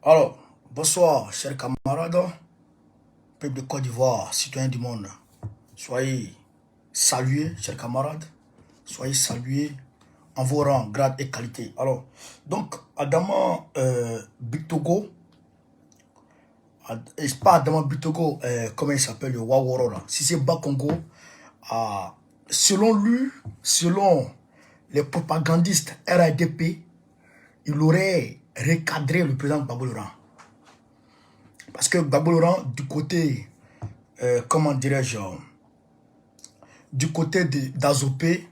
Alors, bonsoir, chers camarades, peuple de Côte d'Ivoire, citoyens du monde. Soyez salués, chers camarades. Soyez salués en vos rangs, grades et qualités. Alors, donc, Adama Bictogo, et c'est pas Adama Bictogo, comment il s'appelle, le Waworo là. Si c'est Bakongo, selon lui, selon les propagandistes RADP, il aurait recadré le président Gbagbo Laurent. Parce que Gbagbo Laurent, du côté, comment dirais-je, du côté d'Azopé,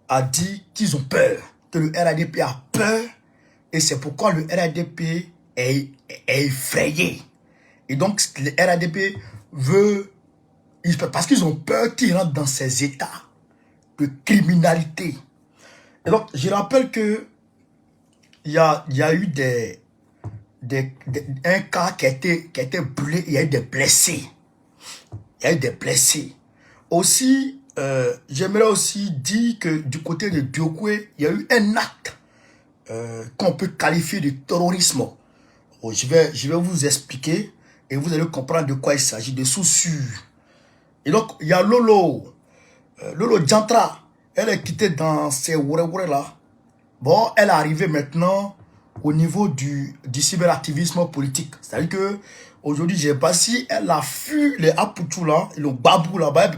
a dit qu'ils ont peur, que le RADP a peur, et c'est pourquoi le RADP est effrayé. Et donc, le RADP veut, parce qu'ils ont peur qu'il rentre dans ces états de criminalité. Et donc, je rappelle que il y a eu un cas qui a été brûlé, il y a eu des blessés. Il y a eu des blessés. Aussi, j'aimerais aussi dire que du côté de Diokwe, il y a eu un acte qu'on peut qualifier de terrorisme. Bon, je vais vous expliquer et vous allez comprendre de quoi il s'agit, de sous-sur. Et donc, il y a Lolo. Lolo Diantra, elle est quittée dans ces ouре là. Bon, elle est arrivée maintenant au niveau du cyberactivisme politique. C'est-à-dire que aujourd'hui, je ne sais pas si elle a fui les Apuchou là, le Babou là-bas,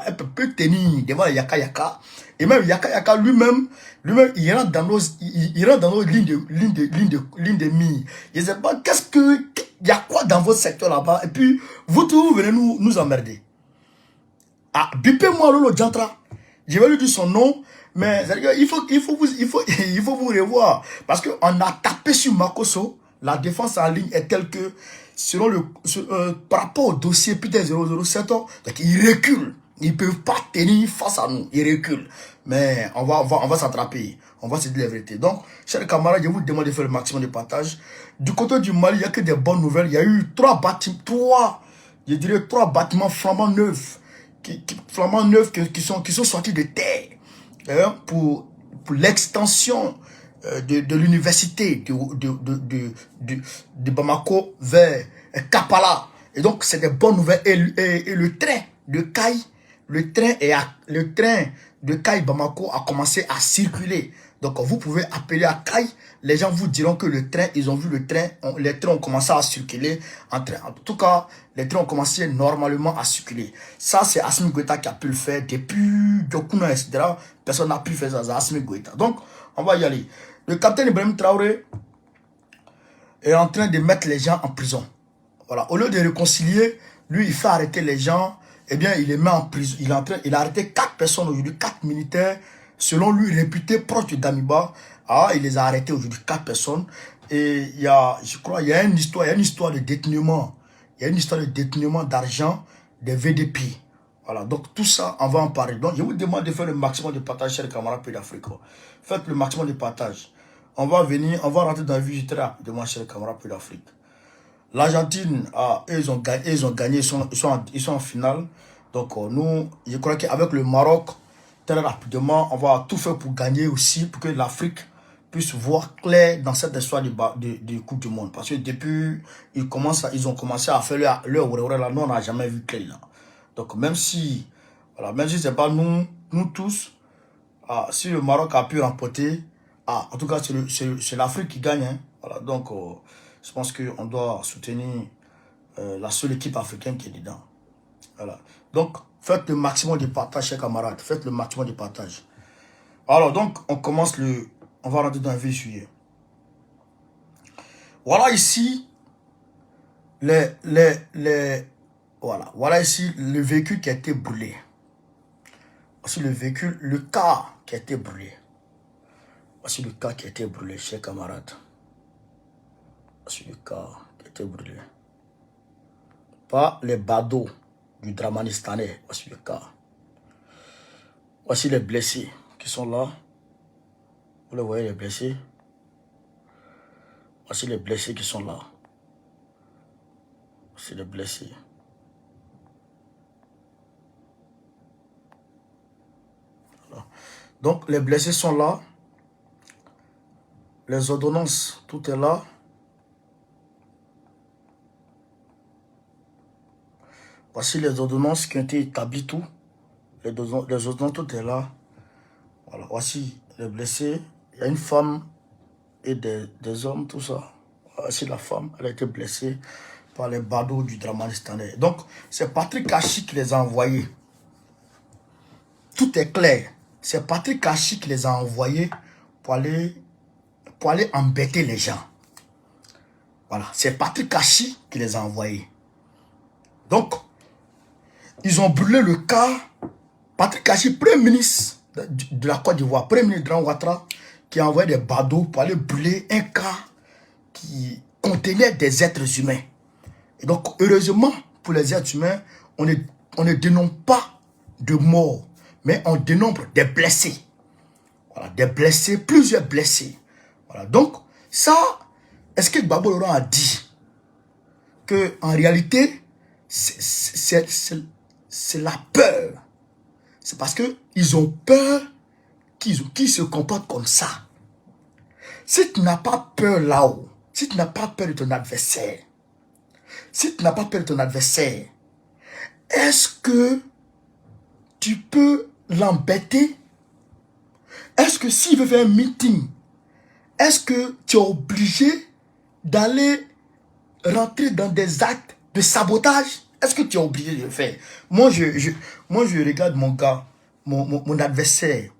elle peut plus tenir devant les Yaka Yaka. Et même Yaka Yaka lui-même, il rentre dans nos lignes de mire. Je ne sais pas, il y a quoi dans votre secteur là-bas? Et puis, vous venez nous emmerder. Ah, bipez-moi Lolo Diantra. Je vais lui dire son nom, mais il faut vous revoir. Parce qu'on a tapé sur Makoso, la défense en ligne est telle que, par rapport au dossier Peter 007, donc il recule. Ils ne peuvent pas tenir face à nous. Ils reculent. Mais on va s'attraper. On va se dire la vérité. Donc, chers camarades, je vous demande de faire le maximum de partage. Du côté du Mali, il n'y a que des bonnes nouvelles. Il y a eu trois bâtiments flambant neufs qui sont sortis de terre, hein, pour l'extension de l'université de Bamako vers Kapala. Et donc, c'est des bonnes nouvelles. Et le train de Caille, le train de Caille Bamako a commencé à circuler. Donc, vous pouvez appeler à Caille. Les gens vous diront que le train, ils ont vu le train, les trains ont commencé à circuler. En tout cas, les trains ont commencé normalement à circuler. Ça, c'est Assimi Goïta qui a pu le faire. Depuis Dokuna, etc., personne n'a pu faire ça. C'est Assimi Goïta. Donc, on va y aller. Le capitaine Ibrahim Traoré est en train de mettre les gens en prison. Voilà. Au lieu de réconcilier, lui, il fait arrêter les gens. Eh bien, il les met en prison. Il a arrêté 4 personnes aujourd'hui, 4 militaires, selon lui, réputés proches de Damiba. Ah, il les a arrêtés aujourd'hui, 4 personnes. Et il y a, je crois, il y a une histoire de détournement. Il y a une histoire de détournement d'argent des VDP. Voilà, donc tout ça, on va en parler. Donc, je vous demande de faire le maximum de partage, chers camarades pays d'Afrique. Faites le maximum de partage. On va rentrer dans la vie très rapidement, chers camarades pays d'Afrique. L'Argentine, ils ont gagné, ils sont en finale. Donc, nous, je crois qu'avec le Maroc, très rapidement, on va tout faire pour gagner aussi, pour que l'Afrique puisse voir clair dans cette histoire de Coupe du Monde. Parce que depuis, ils ont commencé à faire leur là, nous, on n'a jamais vu clair là. Donc, même si c'est pas nous tous, si le Maroc a pu remporter, en tout cas, c'est l'Afrique qui gagne. Hein. Voilà, donc, je pense qu'on doit soutenir la seule équipe africaine qui est dedans. Voilà. Donc, faites le maximum de partage, chers camarades. Faites le maximum de partage. Alors, donc, on va rentrer dans le vif du sujet. Voilà ici, voilà ici le véhicule qui a été brûlé. Voici le car qui a été brûlé. Voici le car qui a été brûlé, chers camarades. Voici le car qui a été brûlé. Pas les badauds du Dramanistanais. Voici le cas. Voici les blessés qui sont là. Vous les voyez, les blessés. Voici les blessés qui sont là. Voici les blessés. Voilà. Donc, les blessés sont là. Les ordonnances, tout est là. Voici les ordonnances qui ont été établies, tout. Les ordonnances, tout est là. Voilà, voici les blessés. Il y a une femme et des hommes, tout ça. Voici la femme, elle a été blessée par les badauds du Dramanistanais. Donc, c'est Patrick Kachi qui les a envoyés. Tout est clair. C'est Patrick Kachi qui les a envoyés pour aller embêter les gens. Voilà, c'est Patrick Kachi qui les a envoyés. Donc, ils ont brûlé le cas. Patrick Kachi, premier ministre de la Côte d'Ivoire, premier ministre de Grand Ouattara, qui a envoyé des badauds pour aller brûler un cas qui contenait des êtres humains. Et donc, heureusement, pour les êtres humains, on ne dénombre pas de morts, mais on dénombre des blessés. Voilà, des blessés, plusieurs blessés. Voilà, donc, ça, est-ce que Gbagbo Laurent a dit qu'en réalité, c'est la peur. C'est parce qu'ils ont peur qu'ils se comportent comme ça. Si tu n'as pas peur là-haut, si tu n'as pas peur de ton adversaire, est-ce que tu peux l'embêter? Est-ce que s'il veut faire un meeting, est-ce que tu es obligé d'aller rentrer dans des actes de sabotage? Est-ce que tu es obligé de le faire? Moi, je regarde mon gars, mon adversaire.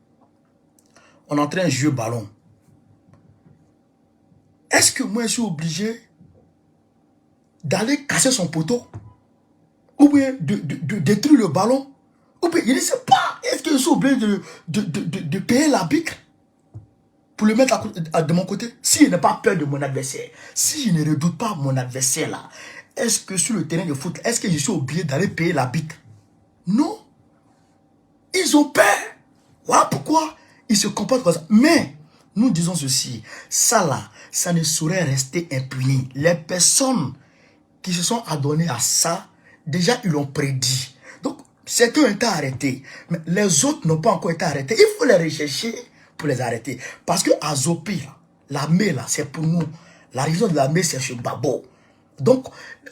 On est en train de jouer au ballon. Est-ce que moi, je suis obligé d'aller casser son poteau? Ou bien de détruire le ballon? Ou bien, je ne sais pas. Est-ce que je suis obligé de payer l'arbitre pour le mettre de mon côté? Si je n'ai pas peur de mon adversaire, si je ne redoute pas mon adversaire là, est-ce que sur le terrain de foot, est-ce que je suis obligé d'aller payer l'arbitre? Non. Ils ont peur. Voilà pourquoi ils se comportent comme ça. Mais, nous disons ceci, ça là, ça ne saurait rester impuni. Les personnes qui se sont adonnées à ça, déjà ils l'ont prédit. Donc, certains ont été arrêtés, mais les autres n'ont pas encore été arrêtés. Il faut les rechercher pour les arrêter. Parce que à Zopi, l'armée là, c'est pour nous. La région de l'armée, c'est chez Babo. Donc,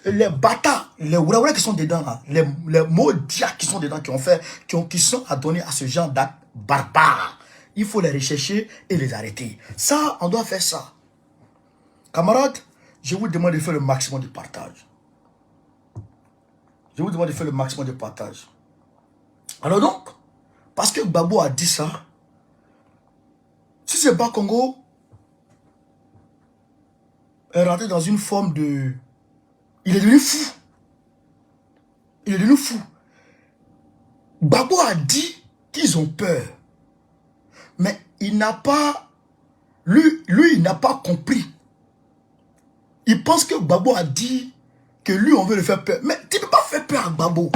les bâtards, les Ourawara qui sont dedans, là, les maudits qui sont dedans, qui sont adonnés à ce genre d'actes barbares, il faut les rechercher et les arrêter. Ça, on doit faire ça. Camarades, je vous demande de faire le maximum de partage. Je vous demande de faire le maximum de partage. Alors donc, parce que Gbagbo a dit ça, si c'est Bas Congo est rentré dans une forme de... Il est devenu fou. Il est devenu fou. Gbagbo a dit qu'ils ont peur. Mais il n'a pas... Lui, il n'a pas compris. Il pense que Gbagbo a dit que lui, on veut le faire peur. Mais tu ne peux pas faire peur à Gbagbo.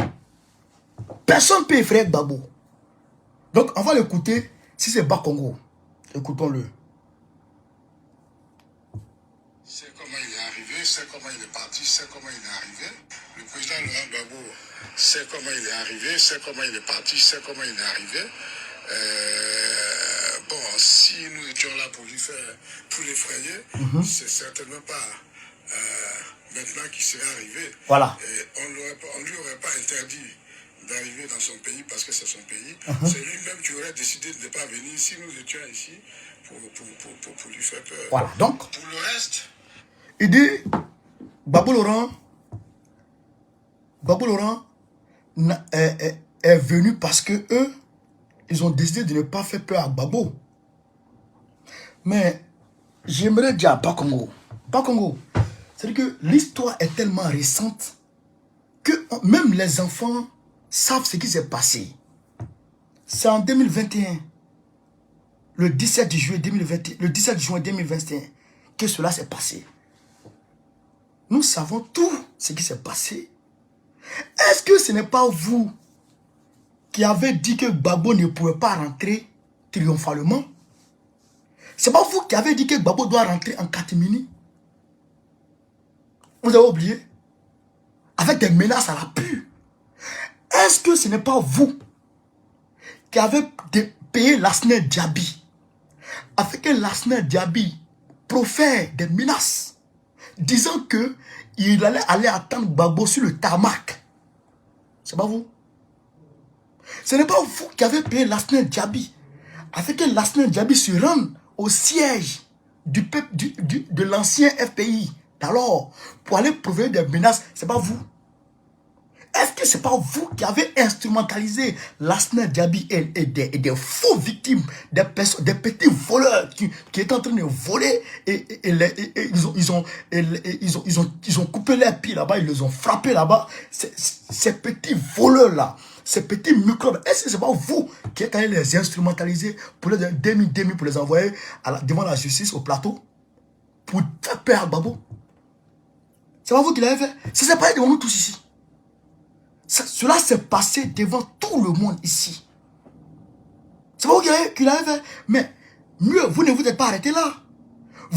Personne ne peut effrayer Gbagbo. Donc, on va l'écouter si c'est Bas Congo. Écoutons-le. C'est comment il est arrivé, c'est comment il est parti, c'est comment il est arrivé. Le président Laurent Gbagbo, c'est comment il est arrivé, c'est comment il est parti, c'est comment il est arrivé. Bon, si nous étions là pour lui faire, pour l'effrayer, c'est certainement pas maintenant qu'il serait arrivé. Voilà. On lui aurait pas interdit d'arriver dans son pays parce que c'est son pays. C'est lui-même qui aurait décidé de ne pas venir si nous étions ici pour lui faire peur. Voilà, donc. Pour le reste... Il dit, Gbagbo Laurent est venu parce que eux, ils ont décidé de ne pas faire peur à Gbagbo. Mais j'aimerais dire à Bas Congo, c'est-à-dire que l'histoire est tellement récente que même les enfants savent ce qui s'est passé. C'est en 2021, le 17 juin 2021, que cela s'est passé. Nous savons tout ce qui s'est passé. Est-ce que ce n'est pas vous qui avez dit que Gbagbo ne pouvait pas rentrer triomphalement? C'est pas vous qui avez dit que Gbagbo doit rentrer en catimini? Vous avez oublié? Avec des menaces à la pure. Est-ce que ce n'est pas vous qui avez payé Lassana Diaby afin que Lassana Diaby profère des menaces disant que il allait aller attendre Gbagbo sur le tarmac C'est pas vous. Ce n'est pas vous qui avez payé Lasnel Djabi. Afin que Lasnel Djabi se rende au siège de l'ancien FPI. Alors, pour aller prouver des menaces, c'est pas vous. Est-ce que c'est pas vous qui avez instrumentalisé Lasnel Djabi et des faux victimes, des petits voleurs qui étaient en train de voler et ils ont coupé leurs pieds là-bas, ils les ont frappés là-bas. Ces petits voleurs-là, ces petits microbes, est-ce que c'est pas vous qui êtes allé les instrumentaliser pour les demi pour les envoyer devant la justice au plateau pour faire peur à Gbagbo? C'est pas vous qui l'avez fait. C'est pas devant nous tous ici. Cela s'est passé devant tout le monde ici. C'est pas vous qui l'avez fait. Mais mieux, vous ne vous êtes pas arrêté là.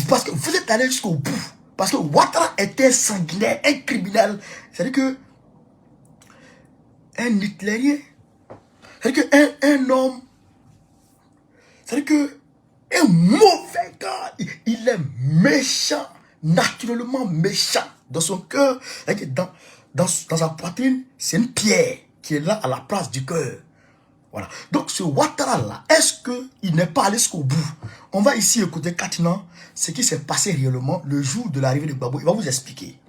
Parce que vous êtes allé jusqu'au bout. Parce que Ouattara était sanguinaire, un criminel. C'est-à-dire que un hitlérien, c'est-à-dire qu'un homme, c'est-à-dire que un mauvais gars, il est méchant, naturellement méchant. Dans son cœur, dans sa poitrine, c'est une pierre qui est là à la place du cœur. Voilà. Donc ce Ouattara-là, est-ce qu'il n'est pas allé jusqu'au bout? On va ici écouter Katina, ce qui s'est passé réellement le jour de l'arrivée de Gbagbo. Il va vous expliquer.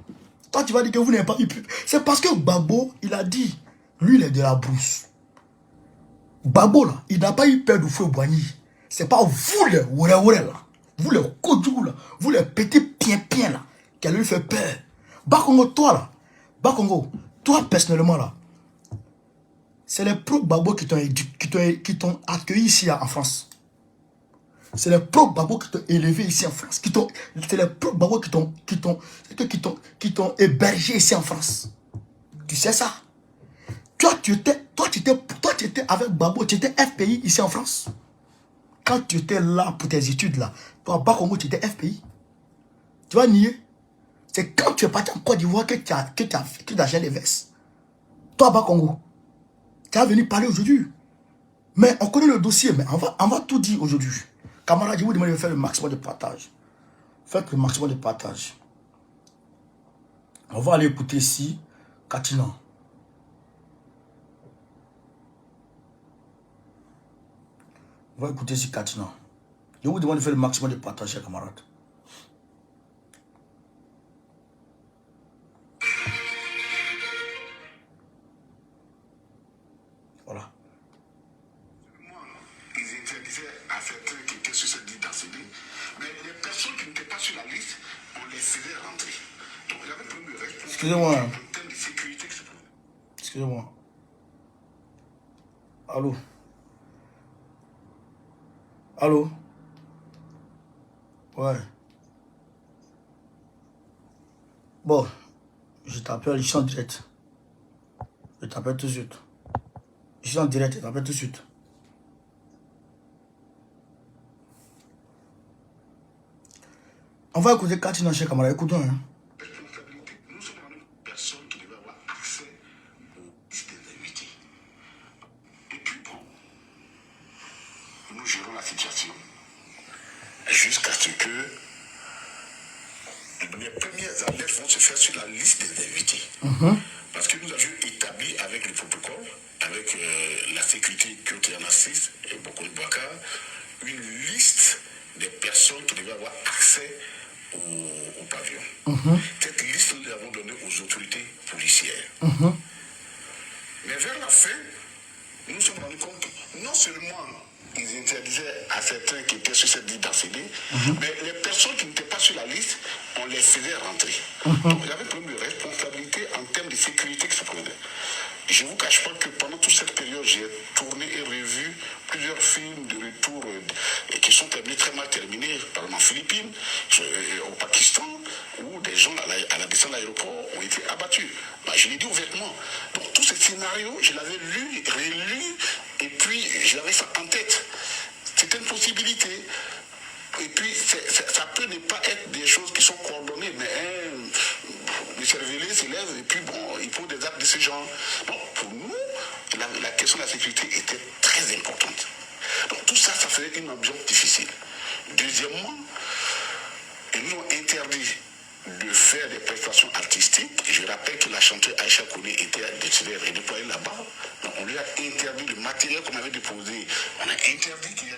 Toi, tu vas dire que vous n'avez pas eu pu. C'est parce que Gbagbo, il a dit, lui, il est de la brousse. Gbagbo, là, il n'a pas eu peur de feu Boigny. C'est pas vous, les oué là. Vous, les kodjou, là. Vous, les petits piens là, qui allez lui faire peur. Bakongo, toi, là. Bakongo, toi, personnellement, là. C'est les pro-Gbagbo qui t'ont accueilli ici en France. C'est les pro-Gbagbo qui t'ont élevé ici en France. C'est les pro-Gbagbo qui t'ont hébergé ici en France. Tu sais ça? Toi, tu étais avec Gbagbo, tu étais FPI ici en France. Quand tu étais là pour tes études, là, toi, Bakongo, tu étais FPI. Tu vas nier? C'est quand tu es parti en Côte d'Ivoire que tu as géré les vestes. Toi, Bakongo. Tu es venu parler aujourd'hui. Mais on connaît le dossier, mais on va tout dire aujourd'hui. Camarades, je vous demande de faire le maximum de partage. Faites le maximum de partage. On va aller écouter ici Katina. On va écouter ici Katina. Je vous demande de faire le maximum de partage, chers camarades. Voilà. Ils interdisaient à certains qui étaient sur cette liste d'enseigner, mais les personnes qui n'étaient pas sur la liste, on les faisait rentrer. Donc il y avait un problème de responsabilité. Excusez-moi. En termes de sécurité que je prenais. Excusez-moi. Allô? Allô? Ouais. Bon, je t'appelle, je suis en direct. Je t'appelle tout de suite. Je suis en direct, je t'appelle tout de suite. On va écouter Katina, chers camarades. Écoutons. Hein. Responsabilité. Nous sommes une personne qui devait avoir accès aux listes des invités. Et puis bon, nous gérons la situation jusqu'à ce que les premières alertes vont se faire sur la liste des invités. Parce que nous avions établi avec le protocole, avec la sécurité qui en assiste, et beaucoup de Bakar, une liste des personnes qui devaient avoir accès au pavillon. Cette liste, nous l'avons donnée aux autorités policières. Mais vers la fin, nous nous sommes rendus compte que non seulement ils interdisaient à certains qui étaient sur cette liste d'enseigner, mais les personnes qui n'étaient pas sur la liste, on les faisait rentrer. Donc il y avait un problème de responsabilité en termes de sécurité qui se prenait. Je ne vous cache pas que pendant toute cette période, j'ai tourné et revu plusieurs films de retour qui sont terminés, très mal terminés, par exemple en Philippines, au Pakistan, où des gens à la descente de l'aéroport ont été abattus. Bah, je l'ai dit ouvertement. Donc tous ces scénarios, je l'avais lu, relu, et puis je l'avais ça en tête. C'était une possibilité. Et puis, ça peut ne pas être des choses qui sont coordonnées, mais le cervelet s'élève et puis bon, il faut des actes de ce genre. Donc, pour nous, la question de la sécurité était très importante. Donc, tout ça, ça faisait une ambiance difficile. Deuxièmement, ils nous ont interdit de faire des prestations artistiques. Je rappelle que la chanteuse Aïcha Koné était décédée et déployée là-bas. Donc on lui a interdit le matériel qu'on avait déposé. On a interdit qu'il y ait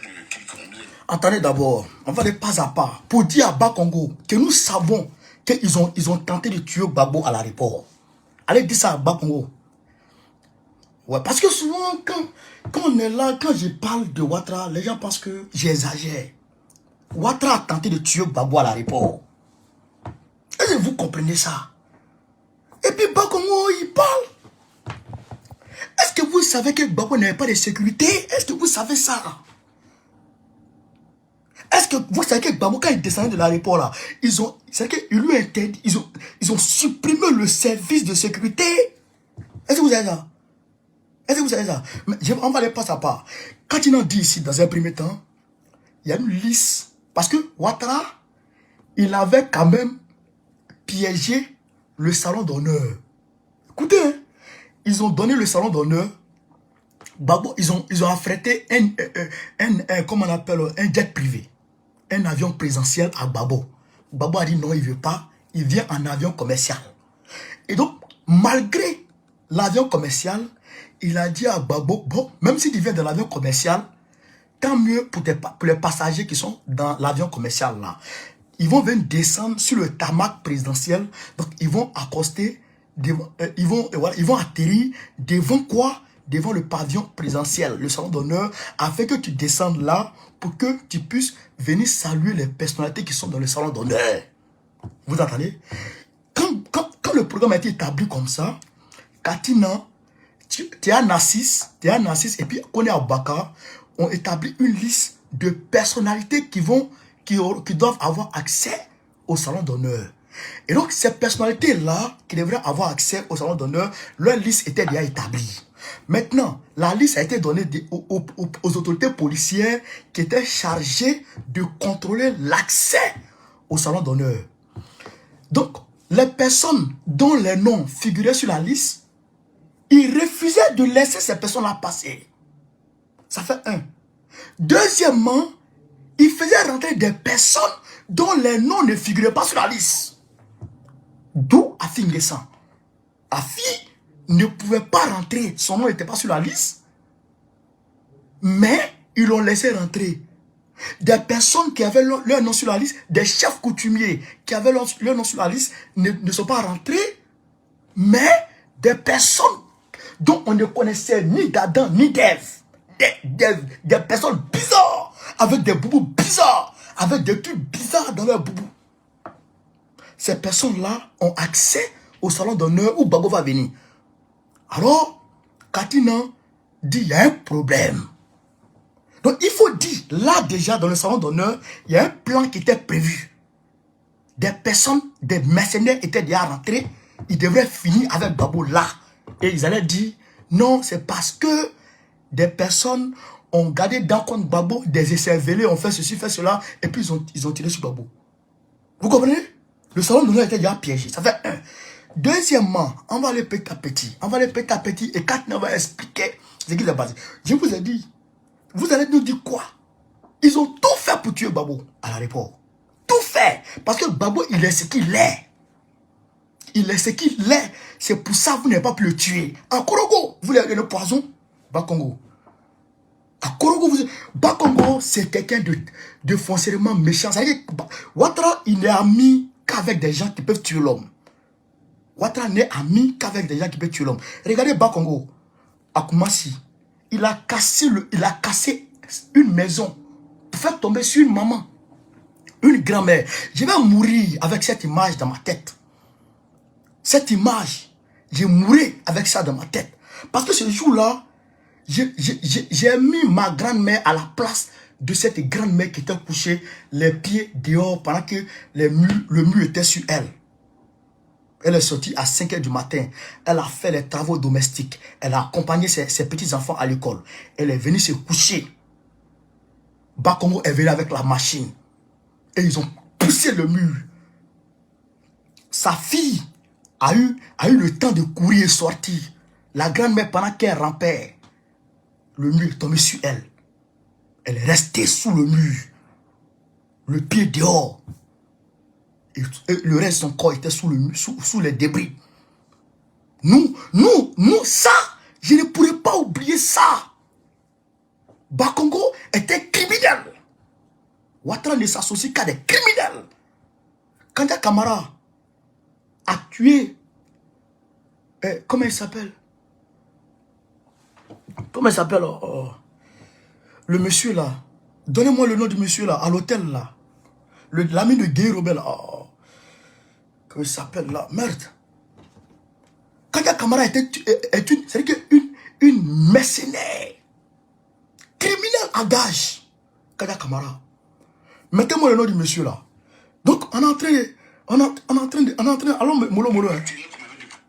Attendez d'abord, on va aller pas à pas pour dire à Bas-Congo que nous savons qu'ils ont tenté de tuer Gbagbo à l'aéroport. Allez dire ça à Bas-Congo. Ouais, parce que souvent, quand on est là, quand je parle de Ouattara, les gens pensent que j'exagère. Ouattara a tenté de tuer Gbagbo à l'aéroport. Est-ce que vous comprenez ça? Et puis Bas-Congo, il parle. Est-ce que vous savez que Gbagbo n'avait pas de sécurité? Est-ce que vous savez ça? Est-ce que vous savez que Gbagbo, quand il descendait de l'aéroport là, ils lui interdit, ils ont supprimé le service de sécurité? Est-ce que vous savez ça? Est-ce que vous savez ça? Mais on va aller pas à part. Quand il en dit ici, dans un premier temps, il y a une liste. Parce que Ouattara, il avait quand même piégé le salon d'honneur. Écoutez, hein, ils ont donné le salon d'honneur. Gbagbo, ils ont affrété comment on appelle, un jet privé. Un avion présidentiel à Gbagbo. Gbagbo a dit non, il ne veut pas. Il vient en avion commercial. Et donc, malgré l'avion commercial, il a dit à Gbagbo, bon, même s'il vient dans l'avion commercial, tant mieux pour les passagers qui sont dans l'avion commercial là. Ils vont venir descendre sur le tarmac présidentiel. Donc, ils vont accoster, ils vont atterrir devant quoi? Devant le pavillon présidentiel, le salon d'honneur, afin que tu descendes là pour que tu puisses venir saluer les personnalités qui sont dans le salon d'honneur. Vous entendez? Quand le programme a été établi comme ça, Katina, Théa Nassis et puis Kone Aboubacar ont établi une liste de personnalités qui doivent avoir accès au salon d'honneur. Et donc, ces personnalités-là, qui devraient avoir accès au salon d'honneur, leur liste était déjà établie. Maintenant, la liste a été donnée aux autorités policières qui étaient chargées de contrôler l'accès au salon d'honneur. Donc, les personnes dont les noms figuraient sur la liste, ils refusaient de laisser ces personnes-là passer. Ça fait un. Deuxièmement, ils faisaient rentrer des personnes dont les noms ne figuraient pas sur la liste. D'où Afi N'Guessan. Afi ne pouvait pas rentrer, son nom n'était pas sur la liste, mais ils l'ont laissé rentrer. Des personnes qui avaient leur nom sur la liste, des chefs coutumiers qui avaient leur nom sur la liste ne sont pas rentrés, mais des personnes dont on ne connaissait ni d'Adam ni d'Ève, des personnes bizarres, avec des boubous bizarres, avec des trucs bizarres dans leurs boubous. Ces personnes-là ont accès au salon d'honneur où Gbagbo va venir. Alors, Katina dit, il y a un problème. Donc, il faut dire, là déjà, dans le salon d'honneur, il y a un plan qui était prévu. Des personnes, des mercenaires étaient déjà rentrés. Ils devraient finir avec Gbagbo là. Et ils allaient dire, non, c'est parce que des personnes ont gardé dans compte Gbagbo, des écervelés, ont fait ceci, fait cela, et puis ils ont tiré sur Gbagbo. Vous comprenez? Le salon d'honneur était déjà piégé. Ça fait un. Deuxièmement, on va aller petit à petit. On va aller petit à petit et Katina va expliquer ce qui s'est passé. Je vous ai dit, vous allez nous dire quoi? Ils ont tout fait pour tuer Gbagbo à l'aéroport. Tout fait. Parce que Gbagbo, il est ce qu'il est. Il est ce qu'il est. C'est pour ça que vous n'avez pas pu le tuer. En Korogo, vous l'avez le poison. Bas-Congo. À Korogo, Bas-Congo, c'est quelqu'un de foncièrement méchant. C'est-à-dire que Ouattara, il n'est ami qu'avec des gens qui peuvent tuer l'homme. Ouattara n'est ami qu'avec des gens qui peuvent tuer l'homme. Regardez Bas-Congo, à Koumassi. Il a cassé une maison pour faire tomber sur une maman, une grand-mère. Je vais mourir avec cette image dans ma tête. Cette image, je mourrai avec ça dans ma tête. Parce que ce jour-là, j'ai mis ma grand-mère à la place de cette grand-mère qui était couchée, les pieds dehors pendant que le mur était sur elle. Elle est sortie à 5 h du matin. Elle a fait les travaux domestiques. Elle a accompagné ses petits-enfants à l'école. Elle est venue se coucher. Bas-Congo est venu avec la machine. Et ils ont poussé le mur. Sa fille a eu le temps de courir et sortir. La grand-mère, pendant qu'elle rampait, le mur est tombé sur elle. Elle est restée sous le mur. Le pied dehors. et le reste de son corps était sous les débris. Nous, ça, je ne pourrais pas oublier ça. Bakongo était criminel. Ouattara ne s'associe qu'à des criminels. Kanja Kamara a tué, comment il s'appelle? Comment il s'appelle? Le monsieur là. Donnez-moi le nom du monsieur là, à l'hôtel là. L'ami de Guy Robert là. Comment il s'appelle là? Merde. Kanja Kamara c'est une mercenaire. Criminel à gage. Kanja Kamara. Mettez-moi le nom du monsieur là. Donc on est en train de, allons mollo, hein.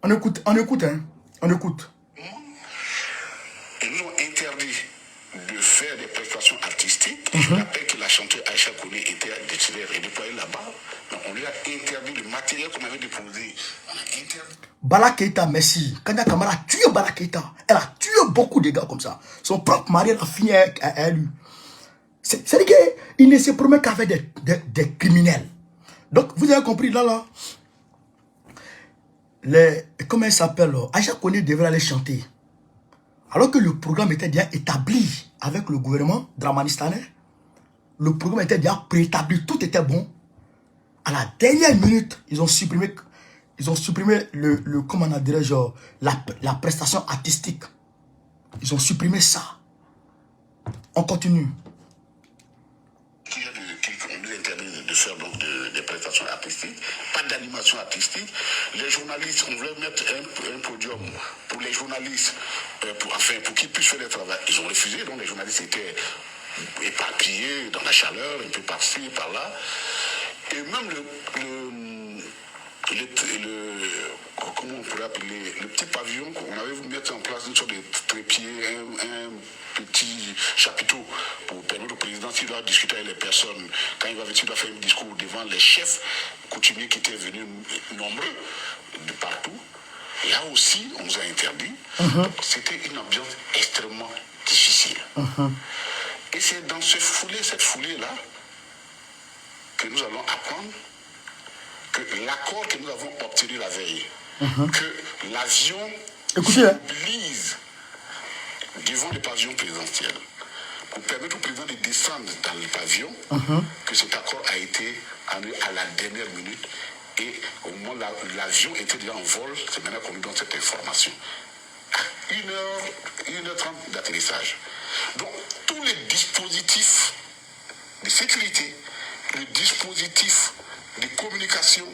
On écoute, hein. On écoute. Ils nous ont interdit de faire des prestations artistiques. Je rappelle que la chanteuse Aïcha Koné était décidée et déployée là-bas. Donc on lui a interdit le matériel qu'on avait déposé. On a interdit. Bala Keïta, merci. Kanja Kamara a tué Bala Keïta. Elle a tué beaucoup de gars comme ça. Son propre mari a fini à lui. C'est-à-dire qu'il ne se promet qu'avec des criminels. Donc, vous avez compris, là, comment il s'appelle, Aïcha Koné devrait aller chanter. Alors que le programme était déjà établi avec le gouvernement dramanistanais. Le programme était déjà préétabli, tout était bon. À la dernière minute, ils ont supprimé comment on dirait, genre, la prestation artistique. Ils ont supprimé ça. On continue. On nous interdit de faire donc des prestations artistiques, pas d'animation artistique. Les journalistes, on voulait mettre un podium pour les journalistes, pour qu'ils puissent faire le travail. Ils ont refusé, donc les journalistes étaient éparpillés dans la chaleur, un peu par-ci, par-là. Et même comment on pourrait appeler, le petit pavillon qu'on avait voulu mettre en place, une sorte de trépied, un petit chapiteau pour permettre au président, s'il doit discuter avec les personnes, quand il doit faire un discours devant les chefs coutumiers qui étaient venus nombreux de partout. Là aussi, on nous a interdit. C'était une ambiance extrêmement difficile. Et c'est dans cette foulée-là, que nous allons apprendre que l'accord que nous avons obtenu la veille, que l'avion mobilise devant le pavillon présidentiel pour permettre au président de descendre dans le pavillon, que cet accord a été annulé à la dernière minute et au moment où l'avion était déjà en vol, c'est maintenant qu'on nous donne cette information. À 1h30 d'atterrissage. Donc tous les dispositifs de sécurité, le dispositif de communication,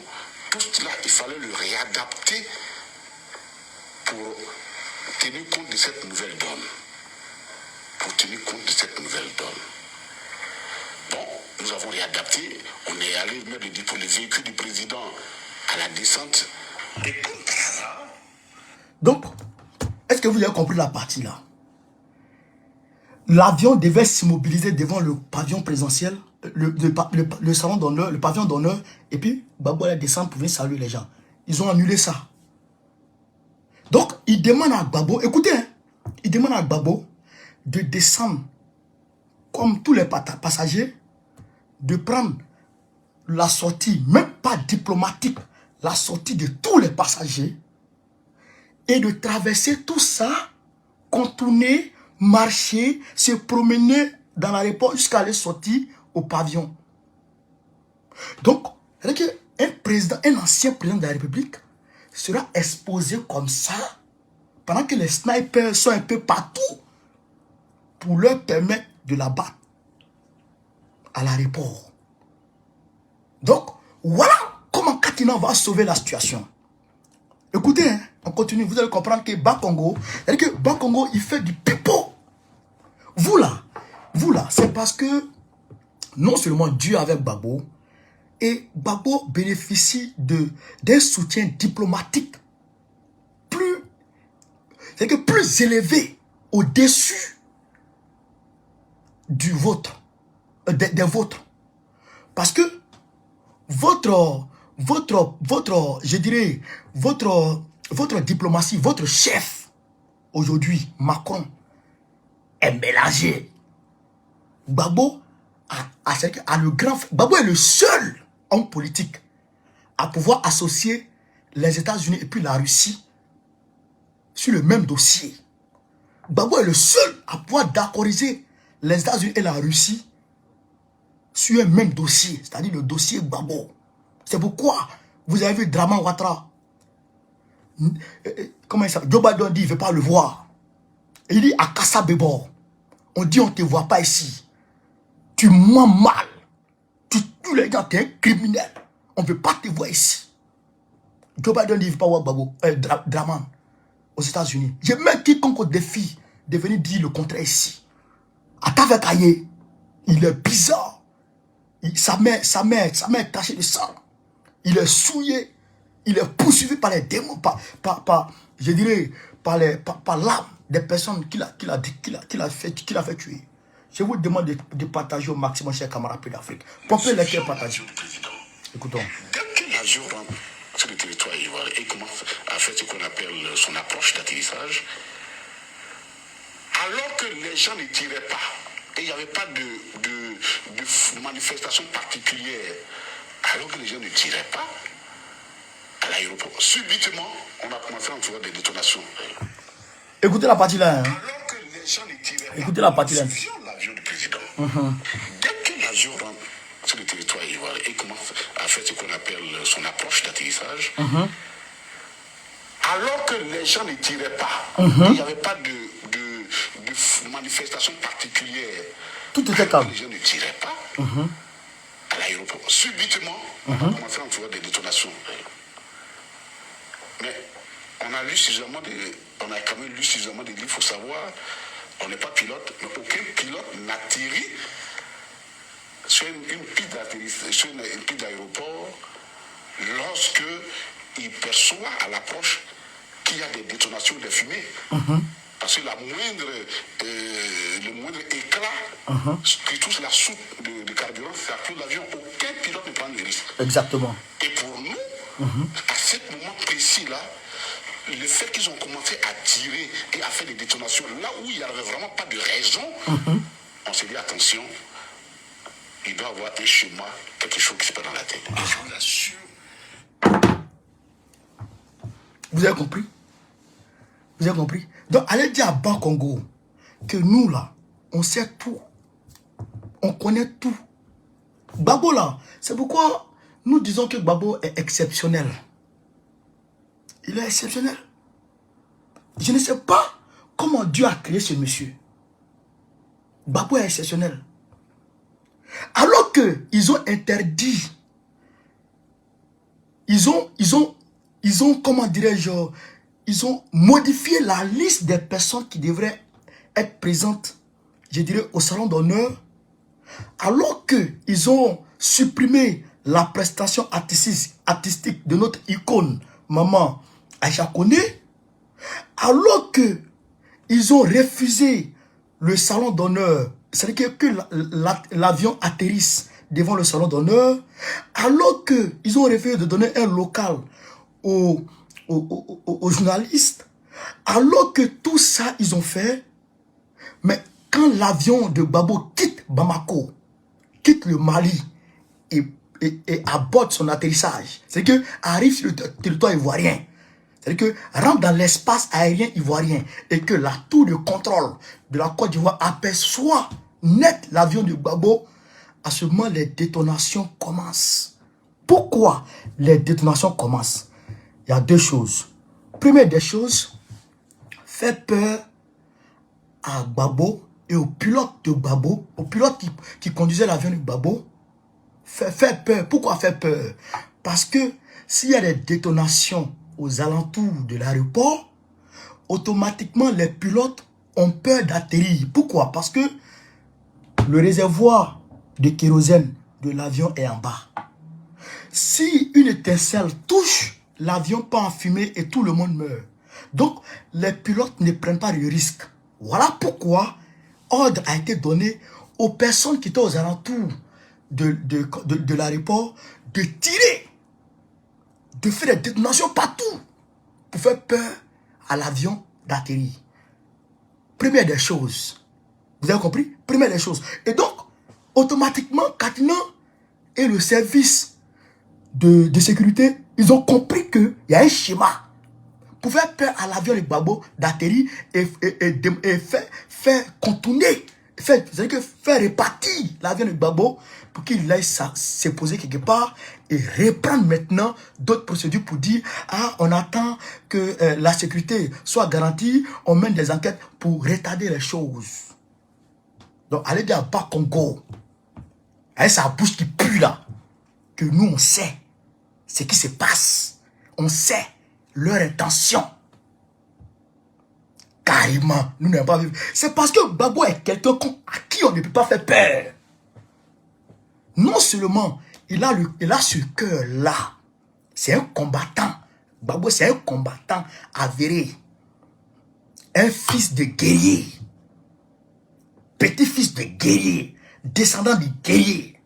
tout cela, il fallait le réadapter pour tenir compte de cette nouvelle donne. Bon, nous avons réadapté, on est allé mettre les véhicules du président à la descente. Et comme ça. Donc, est-ce que vous avez compris la partie là? L'avion devait s'immobiliser devant le pavillon présidentiel, le salon d'honneur, le pavillon d'honneur, et puis Gbagbo allait descendre pour venir saluer les gens. Ils ont annulé ça. Donc, ils demandent à Gbagbo, écoutez, hein, ils demandent à Gbagbo de descendre comme tous les passagers, de prendre la sortie, même pas diplomatique, la sortie de tous les passagers, et de traverser tout ça, contourner, marcher, se promener dans l'aéroport jusqu'à aller sortir au pavillon. Donc, un ancien président de la République sera exposé comme ça pendant que les snipers sont un peu partout pour leur permettre de l'abattre à l'aéroport. Donc, voilà comment Katina va sauver la situation. Écoutez, hein, on continue, vous allez comprendre que Bakongo, il fait du pipeau. Vous là, c'est parce que non seulement Dieu avec Gbagbo, et Gbagbo bénéficie d'un soutien diplomatique plus élevé au-dessus du vôtre, des vôtres. Parce que votre diplomatie, votre chef, aujourd'hui, Macron, est mélangé. Gbagbo Gbagbo est le seul homme politique à pouvoir associer les États-Unis et puis la Russie sur le même dossier. Gbagbo est le seul à pouvoir d'accordiser les États-Unis et la Russie sur un même dossier, c'est-à-dire le dossier Gbagbo. C'est pourquoi vous avez vu Draman Ouattara. Comment il s'appelle? Joe Biden dit il ne veut pas le voir. Il dit à Kassa Bebor, on dit on ne te voit pas ici. Tu mens mal. Tu tues les gens, tu es un criminel. On ne veut pas te voir ici. Joe Biden dit il ne veut pas voir Gbagbo, Draman aux États-Unis. J'ai même quiconque au défi de venir dire le contraire ici. Atavekaye, il est bizarre. Sa mère est tachée de sang. Il est souillé. Il est poursuivi par les démons, je dirais, par l'âme des personnes qu'il a fait tuer. Je vous demande de partager au maximum, chers camarades d'Afrique. Pompez les cœurs partagés. Écoutons. Dès que l'avion rentre sur le territoire ivoirien et commence à faire ce qu'on appelle son approche d'atterrissage, alors que les gens ne tiraient pas, et il n'y avait pas de manifestation particulière, alors que les gens ne tiraient pas, à l'aéroport, subitement, on a commencé à entendre des détonations. Écoutez la partie là. Hein. Alors que les gens ne tiraient pas, écoutez la partie là. L'avion du président. Dès que l'avion rentre sur le territoire ivoirien et commence à faire ce qu'on appelle son approche d'atterrissage, alors que les gens ne tiraient pas, il n'y avait pas de manifestation particulière, tout était calme. Les gens ne tiraient pas à l'aéroport. Subitement, on a commencé à entendre des détonations. Mais on a quand même lu suffisamment de livres, il faut savoir, on n'est pas pilote, mais aucun pilote n'atterrit sur une piste d'aéroport lorsque il perçoit à l'approche qu'il y a des détonations, des fumées. Parce que le moindre éclat qui touche la soupe de carburant, ça touche l'avion. Aucun pilote ne prend le risque. Exactement. Et pour nous, à ce moment précis-là, le fait qu'ils ont commencé à tirer et à faire des détonations, là où il n'y avait vraiment pas de raison, on s'est dit attention, il doit y avoir un schéma, quelque chose qui se passe dans la tête. Et je vous assure. Vous avez compris? Vous avez compris? Donc, allez dire à Ban Congo que nous, là, on sait tout. On connaît tout. Gbagbo, là, c'est pourquoi nous disons que Gbagbo est exceptionnel. Il est exceptionnel. Je ne sais pas comment Dieu a créé ce monsieur. Gbagbo est exceptionnel. Alors qu'ils ont interdit, ils ont, comment dirais-je, ils ont modifié la liste des personnes qui devraient être présentes, je dirais, au salon d'honneur, alors qu'ils ont supprimé la prestation artistique de notre icône, maman Aïcha Koné, alors qu'ils ont refusé le salon d'honneur, c'est-à-dire que l'avion atterrisse devant le salon d'honneur, alors qu'ils ont refusé de donner un local aux journalistes, alors que tout ça ils ont fait, mais quand l'avion de Gbagbo quitte Bamako, quitte le Mali et aborde son atterrissage, c'est que arrive sur le territoire ivoirien, c'est-à-dire que rentre dans l'espace aérien ivoirien et que la tour de contrôle de la Côte d'Ivoire aperçoit net l'avion de Gbagbo, à ce moment les détonations commencent. Pourquoi les détonations commencent? Il y a deux choses. Première des choses, fait peur à Gbagbo et au pilote de Gbagbo, au pilote qui conduisait l'avion de Gbagbo. Fait peur. Pourquoi faire peur? Parce que s'il y a des détonations aux alentours de l'aéroport, automatiquement les pilotes ont peur d'atterrir. Pourquoi? Parce que le réservoir de kérosène de l'avion est en bas. Si une étincelle touche, l'avion part en fumée et tout le monde meurt. Donc, les pilotes ne prennent pas de risque. Voilà pourquoi ordre a été donné aux personnes qui étaient aux alentours de l'aéroport de tirer, de faire des détonations partout pour faire peur à l'avion d'atterrir. Première des choses. Vous avez compris? Première des choses. Et donc, automatiquement, Katina et le service de sécurité, ils ont compris qu'il y a un schéma pour faire peur à l'avion de Gbagbo d'atterrir et faire contourner, c'est-à-dire que faire répartir l'avion de Gbagbo pour qu'il aille se poser quelque part et reprendre maintenant d'autres procédures pour dire ah, on attend que la sécurité soit garantie, on mène des enquêtes pour retarder les choses. Donc allez dire à Bas Congo, avec sa bouche qui pue là, que nous on sait ce qui se passe, on sait leur intention. Carrément, nous n'avons pas vu. C'est parce que Gbagbo est quelqu'un à qui on ne peut pas faire peur. Non seulement il a ce cœur-là, c'est un combattant. Gbagbo, c'est un combattant avéré. Un fils de guerrier. Petit-fils de guerrier. Descendant de guerrier.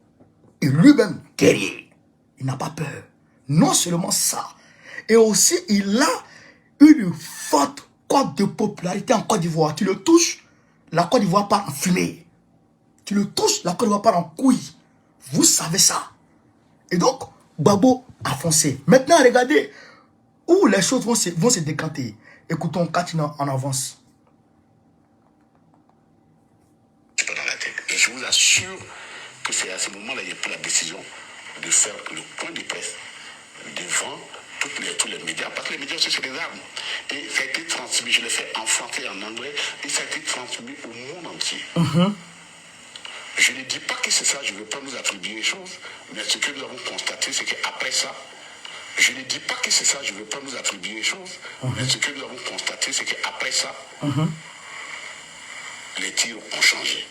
Et lui-même guerrier. Il n'a pas peur. Non seulement ça, et aussi il a une forte cote de popularité en Côte d'Ivoire. Tu le touches, la Côte d'Ivoire part en fumée. Tu le touches, la Côte d'Ivoire part en couille. Vous savez ça. Et donc, Gbagbo a foncé. Maintenant, regardez où les choses vont se décanter. Écoutons Katina en avance. Pas dans la tête. Et je vous assure que c'est à ce moment-là qu'il y a pris la décision de faire le point de presse devant tous les médias, parce que les médias aussi c'est des armes. Et ça a été transmis, je l'ai fait en français et en anglais, et ça a été transmis au monde entier. Je ne dis pas que c'est ça, je ne veux pas nous attribuer les choses, mais ce que nous avons constaté, c'est qu'après ça, je ne dis pas que c'est ça, je ne veux pas nous attribuer les choses, mais ce que nous avons constaté, c'est qu'après ça, les tirs ont changé,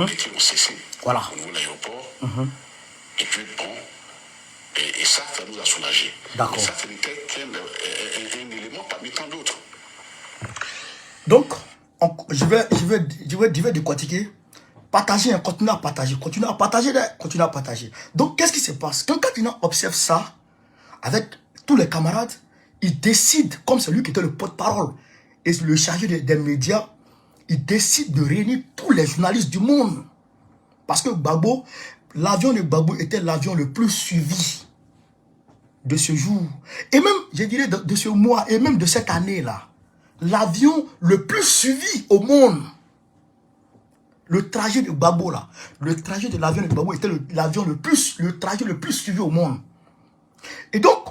les tirs ont cessé au niveau de l'aéroport, et puis bon, et ça nous a soulagés. Et ça, ce n'était qu'un élément parmi tant d'autres. Donc, je vais décortiquer. Partager, continuez à partager, continuez à partager, continuez à partager. Donc, qu'est-ce qui se passe? Quand Katina observe ça, avec tous les camarades, il décide, comme celui qui était le porte-parole et le chargé des médias, il décide de réunir tous les journalistes du monde. Parce que Gbagbo, l'avion de Gbagbo était l'avion le plus suivi de ce jour. Et même, je dirais, de ce mois, et même de cette année-là. L'avion le plus suivi au monde. Le trajet de Gbagbo, là, le trajet de l'avion de Gbagbo était le trajet le plus suivi au monde. Et donc,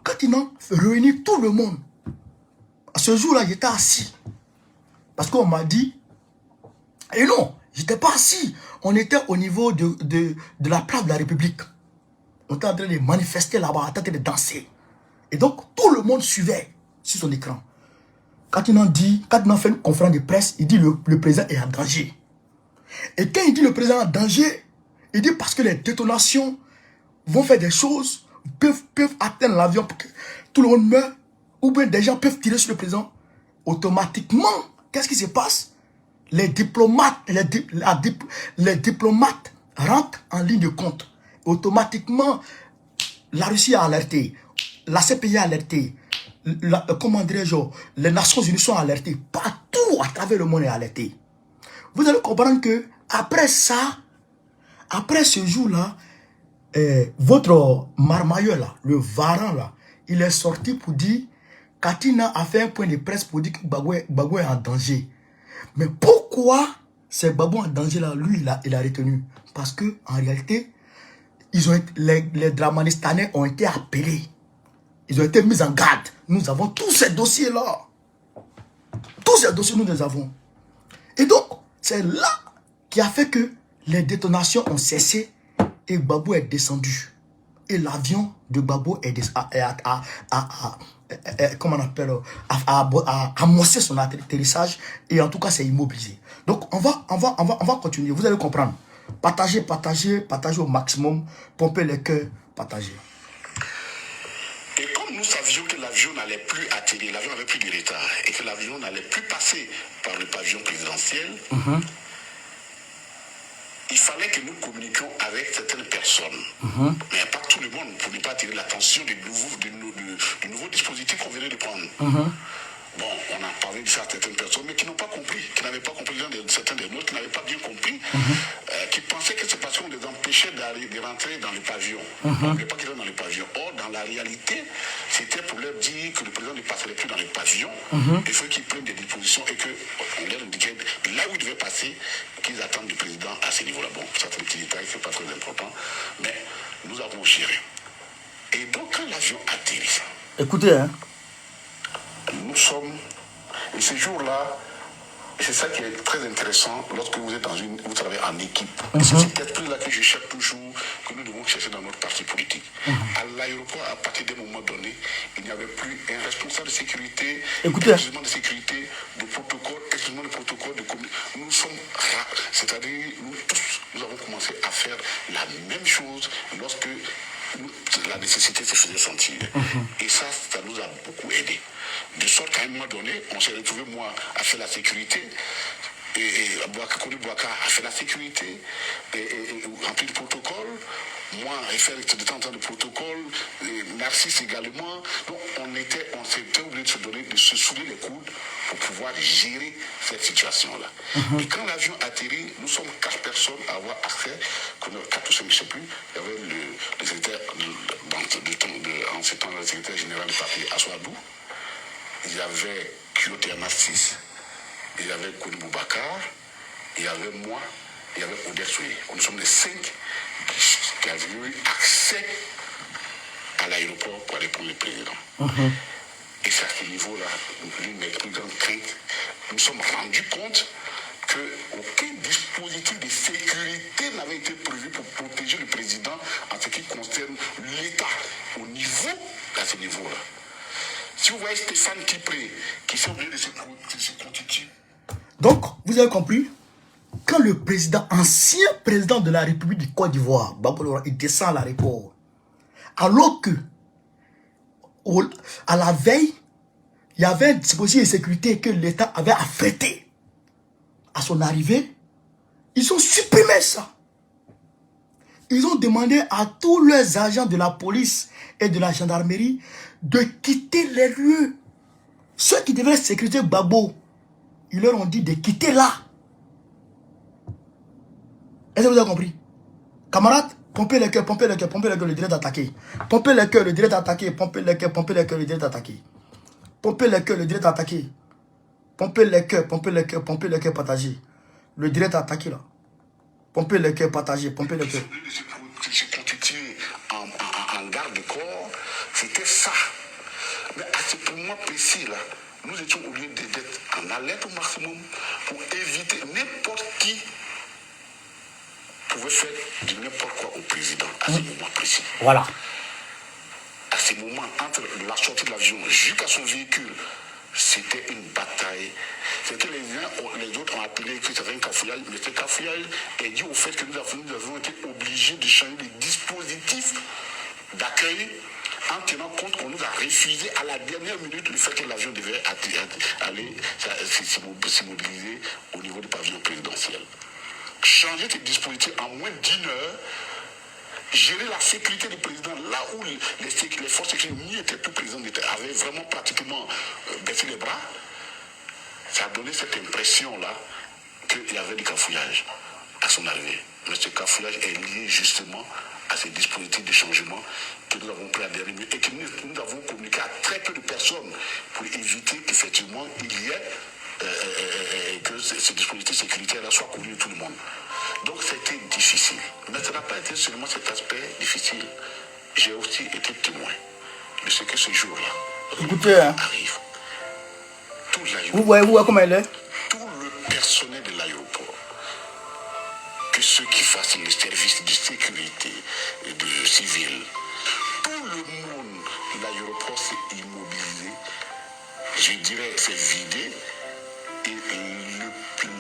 quand il a réuni tout le monde, à ce jour-là, j'étais assis. Parce qu'on m'a dit, et non, j'étais pas assis. On était au niveau de la place de la République. On était en train de manifester là-bas, en train de danser. Et donc, tout le monde suivait sur son écran. Quand il a fait une conférence de presse, il dit le président est en danger. Et quand il dit le président est en danger, il dit parce que les détonations vont faire des choses, peuvent atteindre l'avion pour que tout le monde meure, ou bien des gens peuvent tirer sur le président. Automatiquement, qu'est-ce qui se passe? Les diplomates rentrent en ligne de compte. Automatiquement, la Russie a alerté, la CPI a alerté, comment dirais-je, les Nations Unies sont alertées, partout à travers le monde est alerté. Vous allez comprendre que après ça, après ce jour-là, votre marmailleur là, le varan là, il est sorti pour dire, Katina a fait un point de presse pour dire que Gbagbo est en danger. Mais pourquoi c'est Gbagbo en danger là, lui il a retenu? Parce que en réalité, les Dramanistanais ont été appelés. Ils ont été mis en garde. Nous avons tous ces dossiers-là. Tous ces dossiers, nous les avons. Et donc, c'est là qui a fait que les détonations ont cessé et Gbagbo est descendu. Et l'avion de Gbagbo comment on appelle, a amorcé son atterrissage et en tout cas, c'est immobilisé. Donc, on va continuer. Vous allez comprendre. Partagez au maximum. Pompez les cœurs, partagez. Et comme nous savions que l'avion n'allait plus atterrir, l'avion n'avait plus de retard, et que l'avion n'allait plus passer par le pavillon présidentiel, il fallait que nous communiquions avec certaines personnes, mais pas tout le monde, pour ne pas attirer l'attention du nouveau dispositif qu'on venait de prendre. Bon, on a parlé de ça à certaines personnes, mais qui n'ont pas compris, qui n'avaient pas compris, certains des nôtres qui n'avaient pas bien compris, qui pensaient que c'est parce qu'on les empêche l'empêchait de rentrer dans le pavillon. On ne voulait pas qu'il rentre dans le pavillon. Or, dans la réalité, c'était pour leur dire que le président ne passerait plus dans le pavillon. Il faut qu'ils prennent des dispositions et qu'on leur indiquait là où il devait passer, qu'ils attendent du président à ce niveau-là. Bon, ça c'est des petits détails, c'est pas très important, mais nous avons géré. Et donc, quand l'avion atterrit, écoutez, hein. Nous sommes, et ce jour-là, et c'est ça qui est très intéressant lorsque vous êtes vous travaillez en équipe. C'est cet esprit-là que je cherche toujours, que nous devons chercher dans notre parti politique. À l'aéroport, à partir d'un moment donné, il n'y avait plus un responsable de sécurité, écoutez, un instrument de sécurité, de protocole, instrument de protocole, de communication. Nous sommes rares, c'est-à-dire nous tous, nous avons commencé à faire la même chose lorsque la nécessité se faisait sentir. Et ça nous a beaucoup aidé. De sorte qu'à un moment donné, on s'est retrouvé, moi, à faire la sécurité, et Koni Bouaka a fait la sécurité, et rempli le protocole, moi, j'ai fait de temps en temps le protocole, Narcisse également. Donc, on s'était obligé de se soulever les coudes pour pouvoir gérer cette situation-là. Et quand l'avion atterrit, nous sommes 4 personnes à avoir accès, 4 ou 5, je ne sais plus. Il y avait le secrétaire, en ce temps, le secrétaire général du parti Aswadou. Il y avait Kyoto Narcisse, il y avait Koni Boubacar, il y avait moi, il y avait Odette Souye. Nous sommes les 5 qui avaient eu accès à l'aéroport pour aller prendre le président. Et c'est à ce niveau-là, l'une des plus grandes craintes, nous nous sommes rendus compte qu'aucun dispositif de sécurité n'avait été prévu pour protéger le président en ce qui concerne l'État à ce niveau-là. Si vous voyez Stéphane Kipré, qui s'est obligé de se constituer. Donc, vous avez compris, quand le ancien président de la République de Côte d'Ivoire, Babou, il descend à l'aéroport, alors que, à la veille, il y avait un dispositif de sécurité que l'État avait affrété à son arrivée, ils ont supprimé ça. Ils ont demandé à tous leurs agents de la police et de la gendarmerie de quitter les lieux. Ceux qui devaient sécuriser Gbagbo, ils leur ont dit de quitter là. Est-ce que vous avez compris? Camarades, pompez les cœurs, pompez les cœurs, pompez les cœurs, le direct attaqué. Pompez les cœurs, le direct attaqué, pompez les cœurs, pompez les cœurs, le direct attaqué. Pompez les cœurs, le direct attaqué. Pompez les cœurs, pompez les cœurs, pompez les cœurs, partagés. Le direct attaqué là. Pompez les cœurs, partagés, pompez les cœurs. Se constituer en garde-corps, c'était ça. Mais à ce moment précis là, nous étions obligés d'être en alerte au maximum pour éviter n'importe qui pouvait faire du n'importe quoi au président à ce moment précis. Voilà. À ce moment, entre la sortie de l'avion jusqu'à son véhicule, c'était une bataille. C'est que les autres ont appelé que c'était un cafouillage, mais ce cafouillage est dû au fait que nous avons été obligés de changer les dispositifs d'accueil en tenant compte qu'on nous a refusé à la dernière minute le fait que l'avion devait aller s'immobiliser au niveau du pavillon présidentiel. Changer ces dispositifs en moins d'1 heure, gérer la sécurité du président là où les forces sécuritaires n'y étaient plus présentes, avaient vraiment pratiquement baissé les bras, ça a donné cette impression-là qu'il y avait du cafouillage à son arrivée. Mais ce cafouillage est lié justement à ces dispositifs de changement que nous avons pris à dernière minute et que nous avons communiqué à très peu de personnes pour éviter qu'effectivement il y ait que ces dispositifs sécuritaires-là soient connus de tout le monde. Donc c'était difficile. Mais ça n'a pas été seulement cet aspect difficile. J'ai aussi été témoin de ce que ce jour-là arrive. Vous voyez comment elle est? Tout le personnel de l'aéroport, que ceux qui fassent le service de sécurité et de civil, tout le monde de l'aéroport s'est immobilisé. Je dirais c'est vidé. Et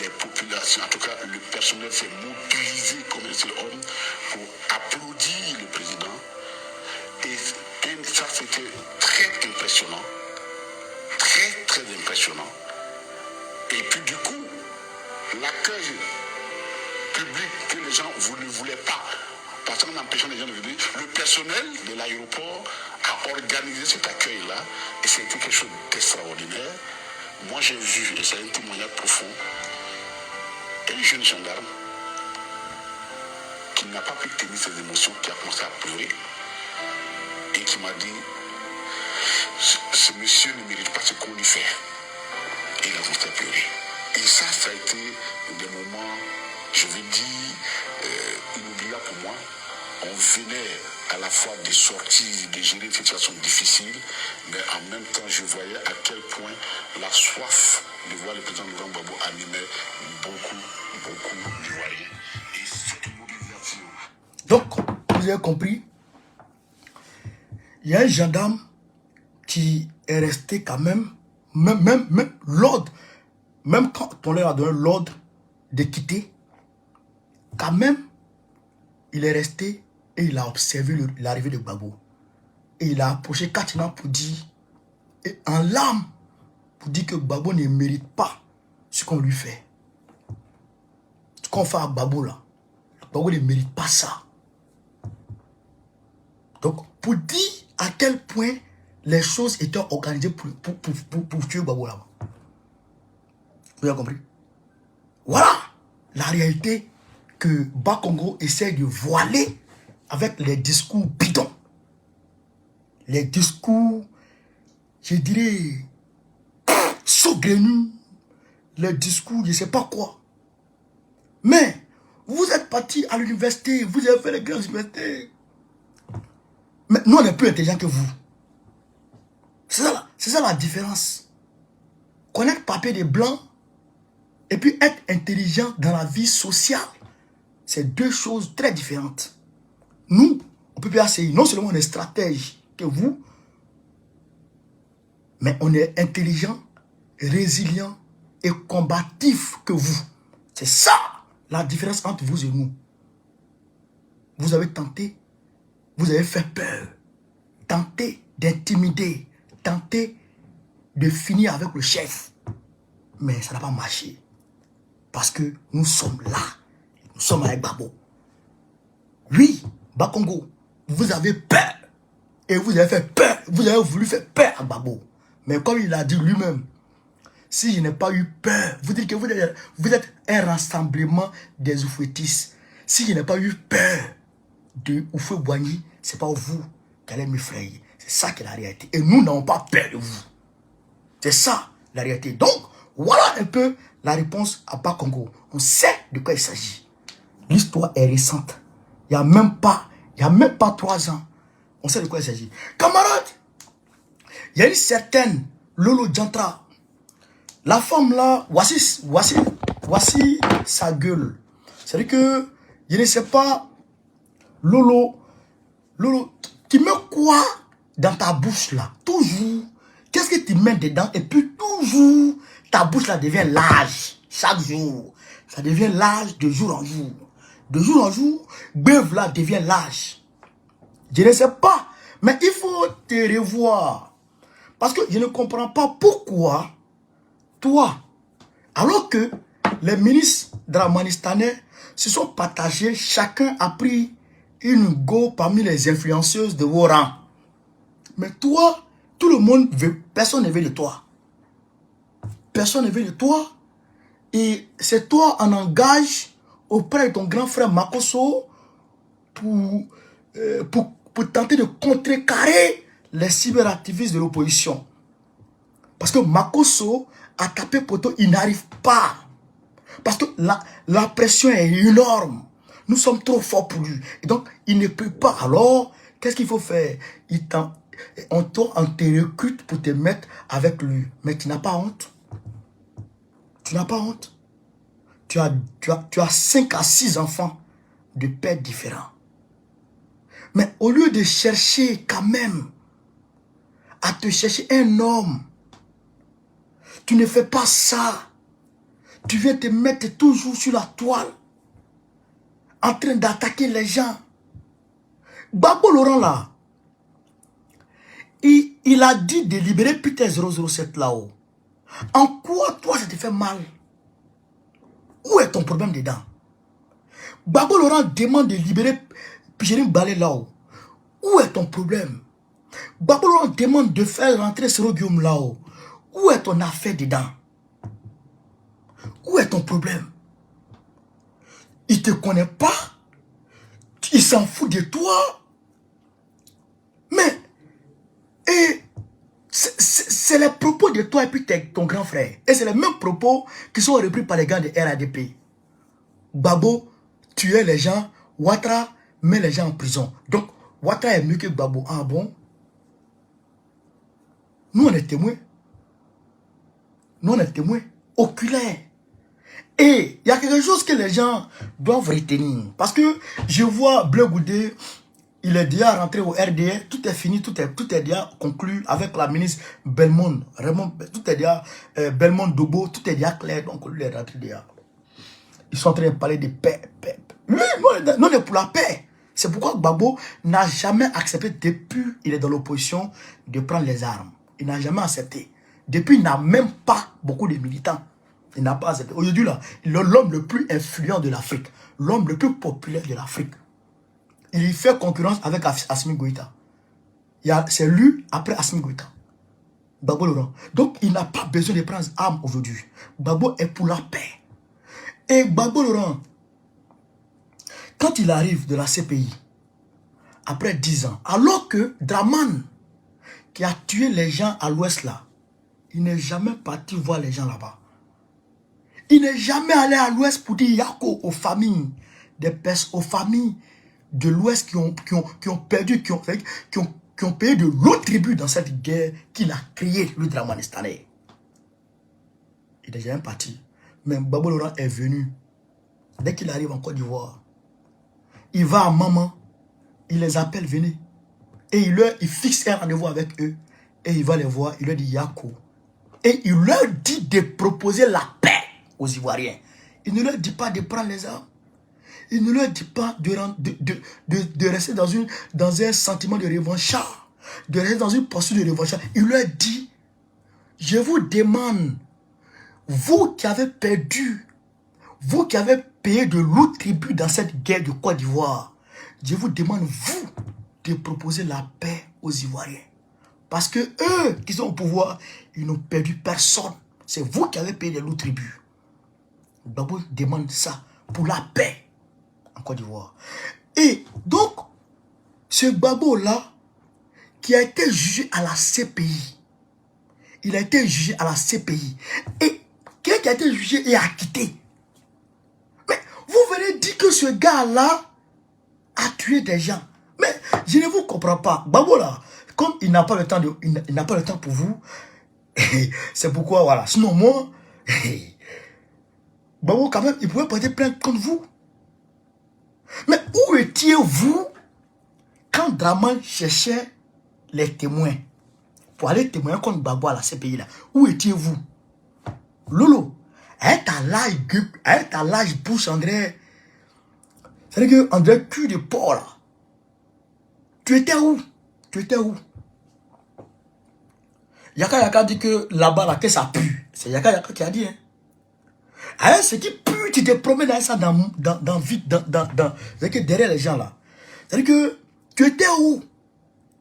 les populations, en tout cas le personnel s'est mobilisé comme un seul homme pour applaudir le président. Et ça c'était très impressionnant. Très très impressionnant. Et puis du coup, l'accueil public que les gens ne voulaient pas, parce qu'en empêchant les gens de venir, le personnel de l'aéroport a organisé cet accueil-là et c'était quelque chose d'extraordinaire. Moi j'ai vu, et c'est un témoignage profond, un jeune gendarme qui qui n'a pas pu tenir ses émotions, qui a commencé à pleurer et qui m'a dit ce monsieur ne mérite pas ce qu'on lui fait. Et il a commencé à pleurer. Et ça a été des moments, je veux dire, inoubliables pour moi. On venait à la fois de sortir, de gérer une situation difficile, mais en même temps, je voyais à quel point la soif de voir le président Laurent Gbagbo animait beaucoup d'Ivoiriens. Et cette mobilisation. Donc, vous avez compris, il y a un gendarme qui est resté quand même l'ordre, même quand on leur a donné l'ordre de quitter, quand même, il est resté et il a observé l'arrivée de Gbagbo. Et il a approché Katina pour dire, et en larmes, pour dire que Gbagbo ne mérite pas ce qu'on lui fait. Ce qu'on fait à Gbagbo là, Gbagbo ne mérite pas ça. Donc, pour dire à quel point les choses étaient organisées pour tuer Gbagbo là-bas. Vous avez compris? Voilà la réalité que Bakongo essaie de voiler avec les discours bidons. Les discours, je dirais, saugrenus. Les discours, je ne sais pas quoi. Mais, vous êtes parti à l'université, vous avez fait les grandes universités. Mais nous, on est plus intelligents que vous. C'est ça la différence. Connaître papier des blancs et puis être intelligent dans la vie sociale, c'est deux choses très différentes. Nous, on peut pas essayer. Non seulement on est stratège que vous, mais on est intelligent, résilient et combatif que vous. C'est ça la différence entre vous et nous. Vous avez tenté, vous avez fait peur, tenté d'intimider, tenté de finir avec le chef. Mais ça n'a pas marché. Parce que nous sommes là. Nous sommes avec Gbagbo. Oui, Bakongo, vous avez peur. Et vous avez fait peur. Vous avez voulu faire peur à Gbagbo. Mais comme il a dit lui-même, si je n'ai pas eu peur, vous dites que vous êtes un rassemblement des oufouettistes. Si je n'ai pas eu peur de Oufoué-Boigny, ce n'est pas vous qui allez m'effrayer. C'est ça qui est la réalité. Et nous n'avons pas peur de vous. C'est ça la réalité. Donc, voilà un peu la réponse à Bakongo. On sait de quoi il s'agit. L'histoire est récente. Il n'y a même pas 3 ans. On sait de quoi il s'agit. Camarades, il y a une certaine Lolo Diantra. La femme là, voici sa gueule. C'est-à-dire que, je ne sais pas, Lolo, tu mets quoi dans ta bouche là? Toujours. Qu'est-ce que tu mets dedans? Et puis toujours, ta bouche là devient large. Chaque jour. Ça devient large de jour en jour. De jour en jour, bœuf là devient large. Je ne sais pas. Mais il faut te revoir. Parce que je ne comprends pas pourquoi toi, alors que les ministres dramanistanais se sont partagés, chacun a pris une go parmi les influenceuses de vos rangs. Mais toi, tout le monde veut, personne ne veut de toi. Personne ne veut de toi. Et c'est toi en engage auprès de ton grand frère Makosso pour tenter de contrecarrer les cyberactivistes de l'opposition. Parce que Makosso a tapé poteau, il n'arrive pas. Parce que la pression est énorme. Nous sommes trop forts pour lui. Et donc, il ne peut pas. Alors, qu'est-ce qu'il faut faire? On te recrute pour te mettre avec lui. Mais tu n'as pas honte. Tu n'as pas honte. Tu as 5 à 6 enfants de pères différents. Mais au lieu de chercher quand même à te chercher un homme, tu ne fais pas ça. Tu viens te mettre toujours sur la toile, en train d'attaquer les gens. Gbagbo Laurent là, il a dit de libérer Peter 007 là-haut. En quoi toi ça te fait mal? Où est ton problème dedans? Gbagbo Laurent demande de libérer Pigerin Balé là-haut. Où est ton problème? Gbagbo Laurent demande de faire rentrer Sero Guillaume là-haut. Où est ton affaire dedans? Où est ton problème? Il ne te connaît pas. Il s'en fout de toi. Mais, et c'est les propos de toi et puis ton grand frère. Et c'est les mêmes propos qui sont repris par les gars de RADP. Gbagbo tuait les gens, Ouattara met les gens en prison. Donc, Ouattara est mieux que Gbagbo. Ah bon? Nous, on est témoins. Nous, on est témoins oculaires. Et il y a quelque chose que les gens doivent retenir. Parce que je vois Bleu Goudé, il est déjà rentré au RDR, tout est fini, tout est déjà conclu avec la ministre Belmond. Vraiment, tout est déjà Belmond Dobo, tout est déjà clair, donc lui est rentré déjà. Ils sont en train de parler de paix. Lui, nous, on est pour la paix. C'est pourquoi Gbagbo n'a jamais accepté, depuis qu'il est dans l'opposition, de prendre les armes. Il n'a jamais accepté. Depuis, il n'a même pas beaucoup de militants. Il n'a pas accepté. Aujourd'hui, là, il est l'homme le plus influent de l'Afrique. L'homme le plus populaire de l'Afrique. Il y fait concurrence avec Assimi Goïta. C'est lui après Assimi Goïta. Gbagbo Laurent. Donc, il n'a pas besoin de prendre armes aujourd'hui. Gbagbo est pour la paix. Et Gbagbo Laurent, quand il arrive de la CPI, après 10 ans, alors que Draman, qui a tué les gens à l'ouest là, il n'est jamais parti voir les gens là-bas. Il n'est jamais allé à l'ouest pour dire Yako aux familles, aux familles de l'ouest qui ont perdu, qui ont payé de l'autre tribu dans cette guerre qu'il a créée, le Dramane Stanley. Il n'est jamais parti. Mais Gbagbo Laurent est venu. Dès qu'il arrive en Côte d'Ivoire, il va à Maman, il les appelle, venez. Et il fixe un rendez-vous avec eux. Et il va les voir, il leur dit Yako. Et il leur dit de proposer la paix aux Ivoiriens. Il ne leur dit pas de prendre les armes. Il ne leur dit pas de rester dans un sentiment de revanchard, de rester dans une posture de revanchard. Il leur dit, je vous demande, vous qui avez perdu, vous qui avez payé de l'autre tribut dans cette guerre de Côte d'Ivoire, je vous demande, vous, de proposer la paix aux Ivoiriens. Parce que eux qui sont au pouvoir, ils n'ont perdu personne. C'est vous qui avez payé de l'autre tribut. Gbagbo demande ça pour la paix en Côte d'Ivoire. Et donc, ce Gbagbo-là, qui a été jugé à la CPI, il a été jugé à la CPI, et qui a été jugé et acquitté. Mais vous venez dire que ce gars-là a tué des gens. Mais je ne vous comprends pas. Gbagbo là, comme il n'a pas le temps il n'a pas le temps pour vous, c'est pourquoi voilà. Sinon moi, Gbagbo quand même, il pouvait porter plainte contre vous. Mais où étiez-vous quand Draman cherchait les témoins pour aller témoigner contre Gbagbo à la CPI là? Où étiez-vous? Lolo, à ta l'âge bouche André. C'est-à-dire que André cul de porc là. Tu étais où? Tu étais où? Yaka dit que là-bas là que ça pue. C'est Yaka qui a dit hein. Alors, ce qui pue, tu te promènes dans ça c'est que derrière les gens là. C'est-à-dire que tu étais où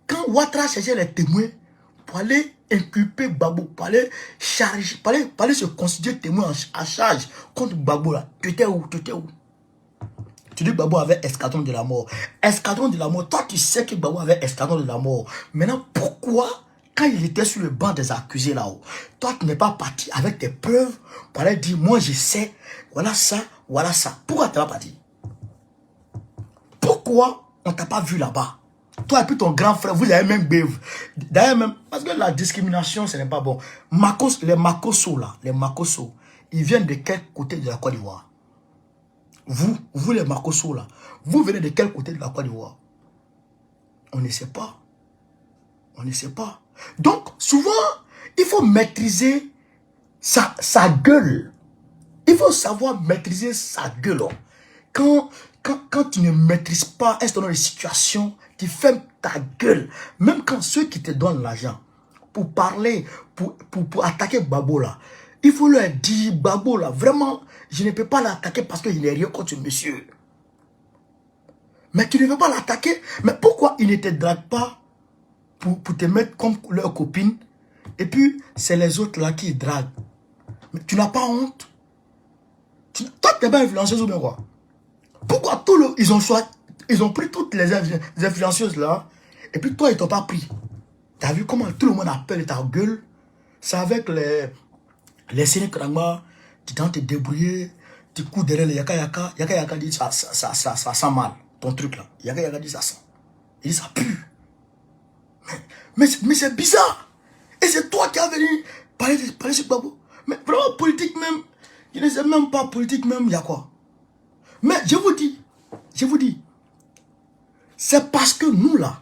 quand Ouattara cherchait les témoins pour aller inculper Gbagbo, pour aller charger, pour aller se considérer témoin à charge contre Gbagbo là. Tu étais où? Tu étais où? Tu dis que Gbagbo avait escadron de la mort. Escadron de la mort. Toi, tu sais que Gbagbo avait escadron de la mort. Maintenant, pourquoi, quand il était sur le banc des accusés là-haut, toi, tu n'es pas parti avec tes preuves pour aller dire, moi, je sais, voilà ça, voilà ça. Pourquoi tu n'es pas parti? Pourquoi on ne t'a pas vu là-bas? Toi et puis ton grand frère, vous avez même béve. D'ailleurs, même, parce que la discrimination, ce n'est pas bon. Les Makosso là, les Makosso, ils viennent de quel côté de la Côte d'Ivoire? Vous les Makosso là, vous venez de quel côté de la Côte d'Ivoire? On ne sait pas. On ne sait pas. Donc, souvent, il faut maîtriser sa gueule. Il faut savoir maîtriser sa gueule. Quand tu ne maîtrises pas un certain nombre de situations, tu fermes ta gueule. Même quand ceux qui te donnent l'argent pour parler, pour attaquer Gbagbo là, il faut leur dire, Gbagbo là, vraiment, je ne peux pas l'attaquer parce qu'il n'est rien contre ce monsieur. Mais tu ne veux pas l'attaquer. Mais pourquoi il ne te drague pas pour te mettre comme leur copine? Et puis, c'est les autres là qui draguent. Mais tu n'as pas honte? Toi, tu n'es pas influenceuse ou bien quoi? Pourquoi ils ont choisi? Ils ont pris toutes les influenceuses là. Et puis toi, ils t'ont pas pris. T'as vu comment tout le monde appelle ta gueule? C'est avec les séries Krangma, tu dois te débrouiller, tu cours derrière les Yaka Yaka. Yaka Yaka dit ça sent mal, ton truc là. Yaka Yaka dit ça sent. Il dit ça pue. Mais c'est bizarre. Et c'est toi qui as venu parler sur Babou. Mais vraiment, politique même, je ne sais même pas politique même, il y a quoi. Mais je vous dis, c'est parce que nous là,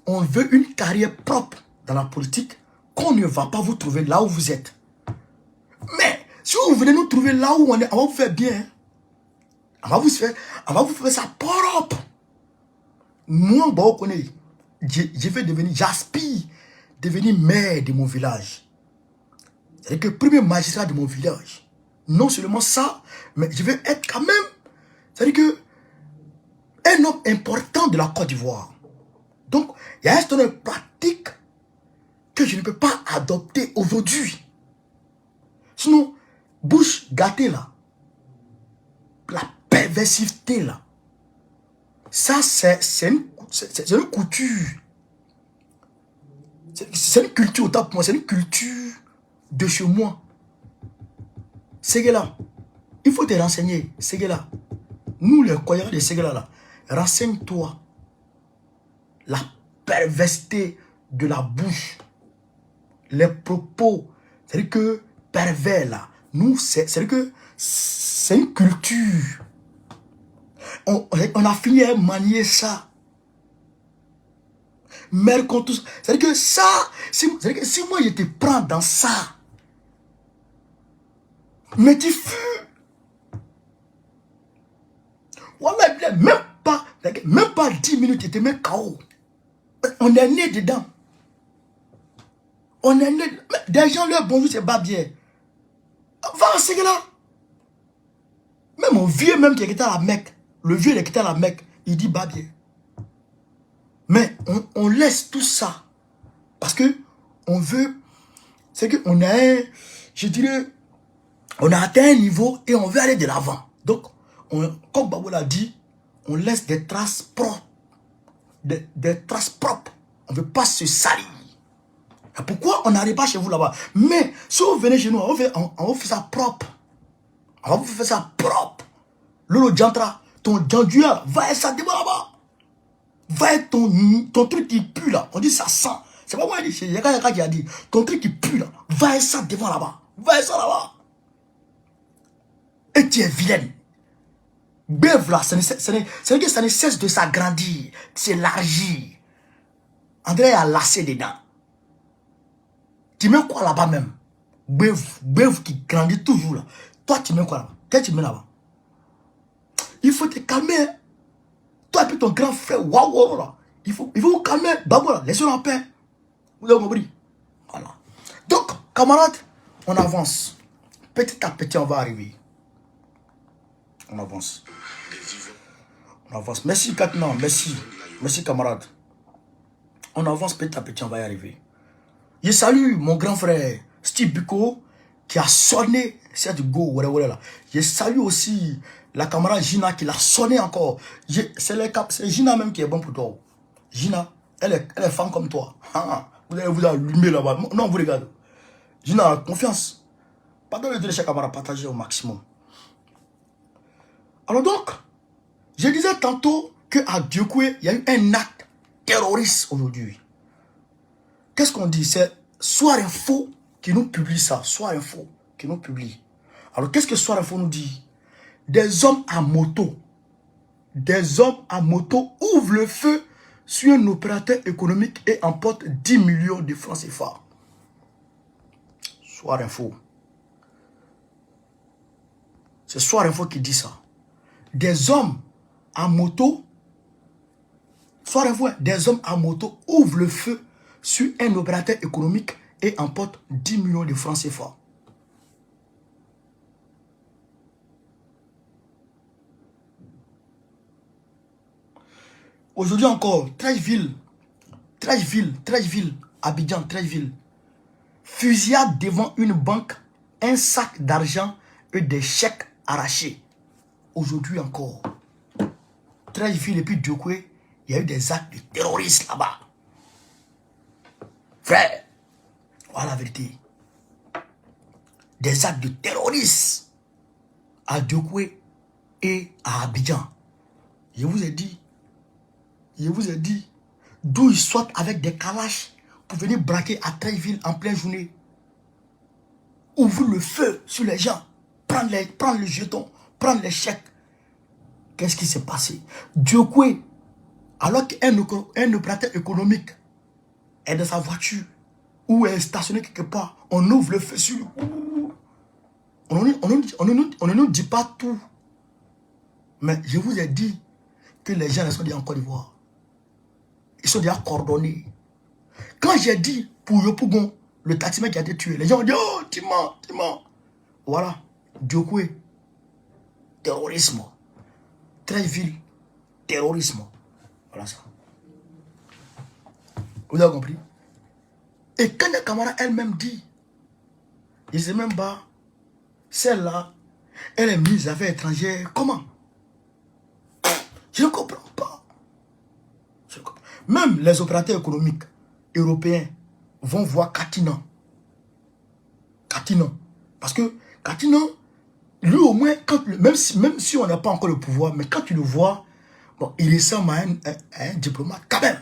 on veut une carrière propre dans la politique qu'on ne va pas vous trouver là où vous êtes. Mais si vous venez nous trouver là où on est, on va vous faire bien. On va vous faire ça propre. Moi, j'aspire devenir maire de mon village. C'est-à-dire que premier magistrat de mon village. Non seulement ça, mais je vais être quand même, c'est-à-dire que un homme important de la Côte d'Ivoire. Donc, il y a un certain nombre de pratiques que je ne peux pas adopter aujourd'hui. Sinon, bouche gâtée là, la perversité là, ça c'est une couture. C'est une culture autant pour moi, c'est une culture de chez moi. Séguéla, il faut te renseigner, Séguéla. Nous les croyants de Séguéla là, renseigne-toi. La perversité de la bouche, les propos, c'est-à-dire que pervers là, nous, c'est-à-dire que c'est une culture. On a fini à manier ça. Mère contre tous. C'est-à-dire que ça, c'est-à-dire que si moi je te prends dans ça, mais tu fuis. Voilà, même pas 10 minutes, tu te mets KO. On est né dedans. On est né. Des gens leur bonjour, c'est Babier. Va c'est que là. Même mon vieux même qui était à la Mecque, le vieux qui était à la Mecque, il dit Babier. Mais on laisse tout ça. Parce que on veut. C'est qu'on a je dirais, on a atteint un niveau et on veut aller de l'avant. Donc, comme Babou l'a dit, on laisse des traces propres. Des traces propres. On ne veut pas se salir. Pourquoi on n'arrive pas chez vous là-bas? Mais si vous venez chez nous, on va faire ça propre. On va vous faire ça propre. Lolo Diantra, ton Dianduya, va être ça devant là-bas. Va être ton truc qui pue là. On dit ça sent. C'est pas moi qui dit, c'est Yaka qui a dit. Ton truc qui pue là, va être ça devant là-bas. Va être ça là-bas. Et tu es vilaine. Bève là, ça ne cesse de s'agrandir, de s'élargir. André a lassé dedans. Tu mets quoi là-bas même? Bève qui grandit toujours là. Toi, tu mets quoi là-bas? Qu'est-ce que tu mets là-bas? Il faut te calmer. Toi et puis ton grand frère, waouh là. Il faut vous calmer. Babou là, laissez-le en paix. Vous avez compris? Voilà. Donc, camarades, on avance. Petit à petit, on va arriver. On avance. On avance. Merci Katna, merci. Merci camarades. On avance petit à petit, on va y arriver. Je salue mon grand frère Steve Biko qui a sonné cette go. Là. Je salue aussi la camarade Gina qui l'a sonné encore. C'est Gina même qui est bon pour toi. Gina, elle est femme comme toi. Vous allez vous allumer là-bas. Non, vous regardez. Gina, confiance. Pardon de chaque camarade, partagez au maximum. Alors donc, je disais tantôt qu'à Diokoué, il y a eu un acte terroriste aujourd'hui. Qu'est-ce qu'on dit? C'est Soir Info qui nous publie ça. Soir Info qui nous publie. Alors qu'est-ce que Soir Info nous dit? Des hommes à moto. Des hommes à moto ouvrent le feu sur un opérateur économique et emportent 10 millions de francs CFA. Soir Info. C'est Soir Info qui dit ça. Des hommes à moto, Soir Info, des hommes à moto ouvrent le feu sur un opérateur économique et emportent 10 millions de francs CFA. Aujourd'hui encore, Trècheville, Abidjan, Trècheville. Fusillade devant une banque, un sac d'argent et des chèques arrachés. Aujourd'hui encore. Treichville et puis Diokwe, il y a eu des actes de terrorisme là-bas. Frère, voilà la vérité. Des actes de terrorisme à Diokwe et à Abidjan. Je vous ai dit, d'où ils sortent avec des calaches pour venir braquer à Treichville en pleine journée. Ouvrir le feu sur les gens, prendre le jeton, prendre les chèques. Qu'est-ce qui s'est passé? Diokwe, alors qu'un opérateur économique est dans sa voiture ou est stationné quelque part, on ouvre le feu sur lui. On ne nous dit pas tout. Mais je vous ai dit que les gens sont déjà en Côte d'Ivoire. Ils sont déjà coordonnés. Quand j'ai dit pour Yopougon, le taximètre qui a été tué, les gens ont dit, oh, tu mens. Voilà. Diokwe, terrorisme. Treichville, terrorisme. Voilà ça. Vous avez compris? Et quand la camarade elle-même dit, je ne sais même pas, celle-là, elle est mise à affaires étrangères. Comment? Je ne comprends pas. Même les opérateurs économiques européens vont voir Katinan. Parce que Katinan, lui au moins, même si on n'a pas encore le pouvoir, mais quand tu le vois, bon, il ressemble à un diplomate quand même.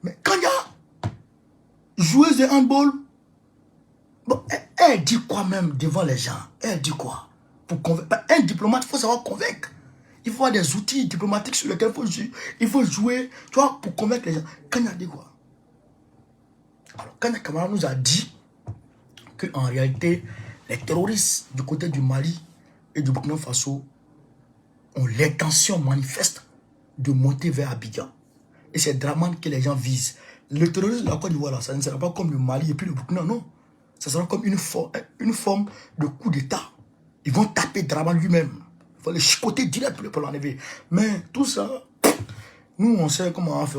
Mais quand il y a joueuse de handball, bon, elle dit quoi même devant les gens? Elle dit quoi? Pour convaincre. Un diplomate, il faut savoir convaincre. Il faut avoir des outils diplomatiques sur lesquels il faut jouer, tu vois, pour convaincre les gens. Kanya dit quoi? Alors, Kanya Kamara nous a dit qu'en réalité, les terroristes du côté du Mali et du Burkina Faso ont l'intention manifeste de monter vers Abidjan. Et c'est Draman que les gens visent. Le terrorisme de la Côte d'Ivoire, ça ne sera pas comme le Mali et puis le Burkina, non. Ça sera comme une forme de coup d'État. Ils vont taper Draman lui-même. Il faut les chicoter direct pour l'enlever. Mais tout ça, nous, on sait comment on fait.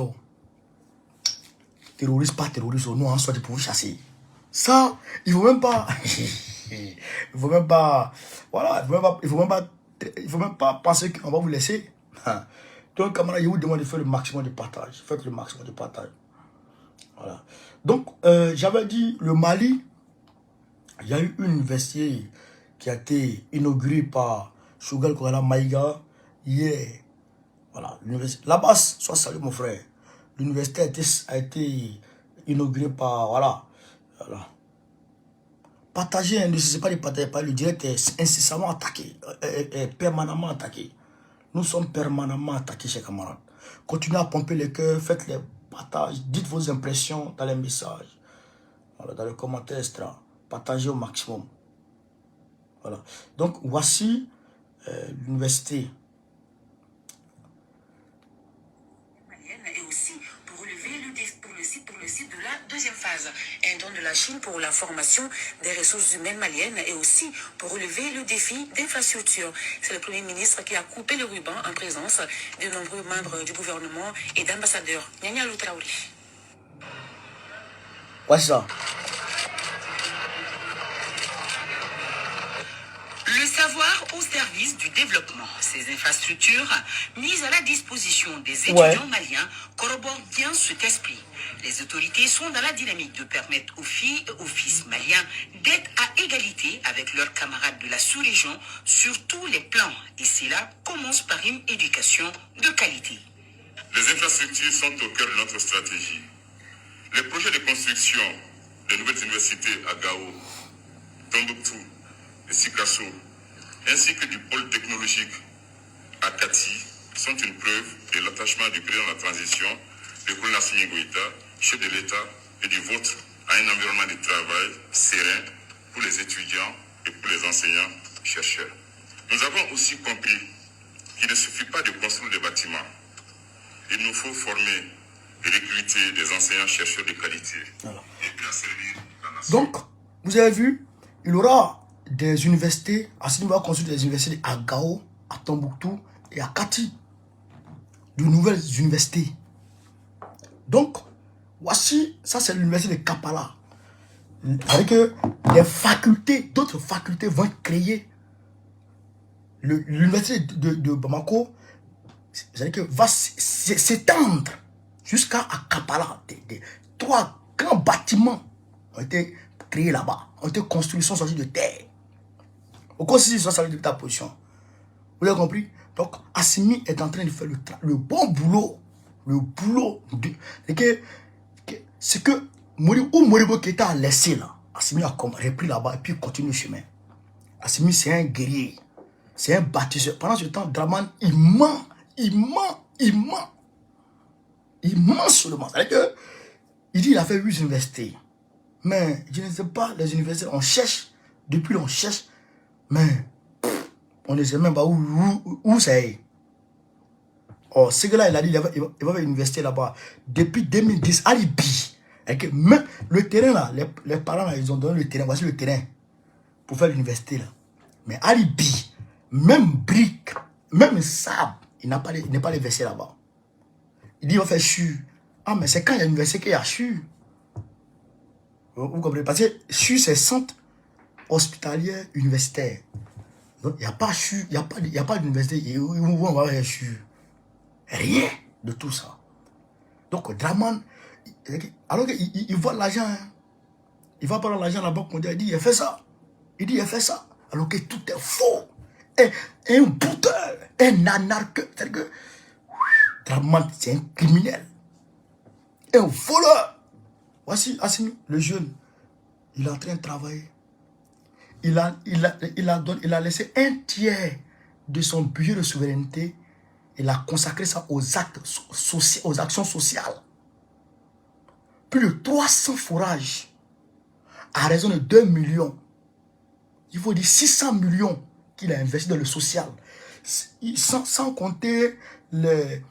Terroriste, pas terroriste, nous, on soit pour vous chasser. Ça, il ne faut même pas... il ne faut même pas... Voilà, il ne faut même pas penser qu'on va vous laisser. Donc, camarade, je vous demande de faire le maximum de partage. Faites le maximum de partage. Voilà. Donc, j'avais dit, le Mali, il y a eu une université qui a été inaugurée par Choguel Koala Maïga hier. Voilà, l'université. Là-bas, sois salut mon frère. L'université a été inaugurée par, voilà. Partager, ne cessez pas de partager, le direct est incessamment attaqué, permanemment attaqué. Nous sommes permanemment attaqués, chers camarades. Continuez à pomper les cœurs, faites les partages, dites vos impressions dans les messages, voilà, dans les commentaires extra. Partagez au maximum. Voilà. Donc, voici l'université. Et aussi pour relever pour le site de la deuxième phase. Un don de la Chine pour la formation des ressources humaines maliennes et aussi pour relever le défi d'infrastructure. C'est le Premier ministre qui a coupé le ruban en présence de nombreux membres du gouvernement et d'ambassadeurs. Nyanya Loutraouri. Voici ça. Le savoir au service du développement. Ces infrastructures mises à la disposition des étudiants maliens corroborent bien cet esprit. Les autorités sont dans la dynamique de permettre aux filles et aux fils maliens d'être à égalité avec leurs camarades de la sous-région sur tous les plans. Et cela commence par une éducation de qualité. Les infrastructures sont au cœur de notre stratégie. Les projets de construction de nouvelles universités à Gao, Tombouctou et Sikasso, ainsi que du pôle technologique à Kati, sont une preuve de l'attachement du président de la transition, le colonel Assimi Goïta, chef de l'État et du vôtre, à un environnement de travail serein pour les étudiants et pour les enseignants-chercheurs. Nous avons aussi compris qu'il ne suffit pas de construire des bâtiments. Il nous faut former et recruter des enseignants-chercheurs de qualité. Voilà. Et bien servir la nation. Donc, vous avez vu, il y aura des universités, Assimi va construire des universités à Gao, à Tombouctou et à Kati. De nouvelles universités. Donc, voici, ça c'est l'université de Kapala. C'est-à-dire que les facultés, d'autres facultés vont être créées. L'université de Bamako c'est-à-dire que va s'étendre jusqu'à Kampala. 3 grands bâtiments ont été créés là-bas, ont été construits, sont sortis de terre. Au cours de ça de ta position. Vous avez compris? Donc, Assimi est en train de faire le bon boulot. Le boulot. C'est que Moribo Keïta a laissé là. Assimi a repris là-bas et puis continue le chemin. Assimi, c'est un guerrier. C'est un bâtisseur. Pendant ce temps, Draman, il ment. Il ment seulement. C'est-à-dire que, il dit qu'il a fait 8 universités. Mais je ne sais pas, les universités, on cherche. Depuis, on cherche. Mais on ne sait même pas où c'est. Oh, ce gars-là, il a dit qu'il va faire une université là-bas. Depuis 2010, à Libye. Et que même le terrain là, les parents là, ils ont donné le terrain. Voici le terrain pour faire l'université là. Mais à Libye, même brique, même sable, il n'est pas versé là-bas. Il dit qu'il va faire CHU. Ah, mais c'est quand il y a l'université qu'il y a CHU. Vous comprenez? Parce que CHU, c'est centre hospitalier universitaire. Donc, il n'y a pas CHU, il n'y a pas d'université où on va faire CHU. Rien de tout ça. Donc, Draman, alors qu'il voit l'argent, hein. Il va prendre l'argent à la Banque mondiale, il dit, il a fait ça. Il dit, il a fait ça. Alors que tout est faux. Un bouteur, un anarchiste. C'est-à-dire que Draman, c'est un criminel. Un voleur. Voici Assimi, le jeune. Il est en train de travailler. Il a laissé un tiers de son budget de souveraineté. Il a consacré ça aux actions sociales. Plus de 300 forages à raison de 2 millions. Il faut dire 600 millions qu'il a investi dans le social. Sans compter les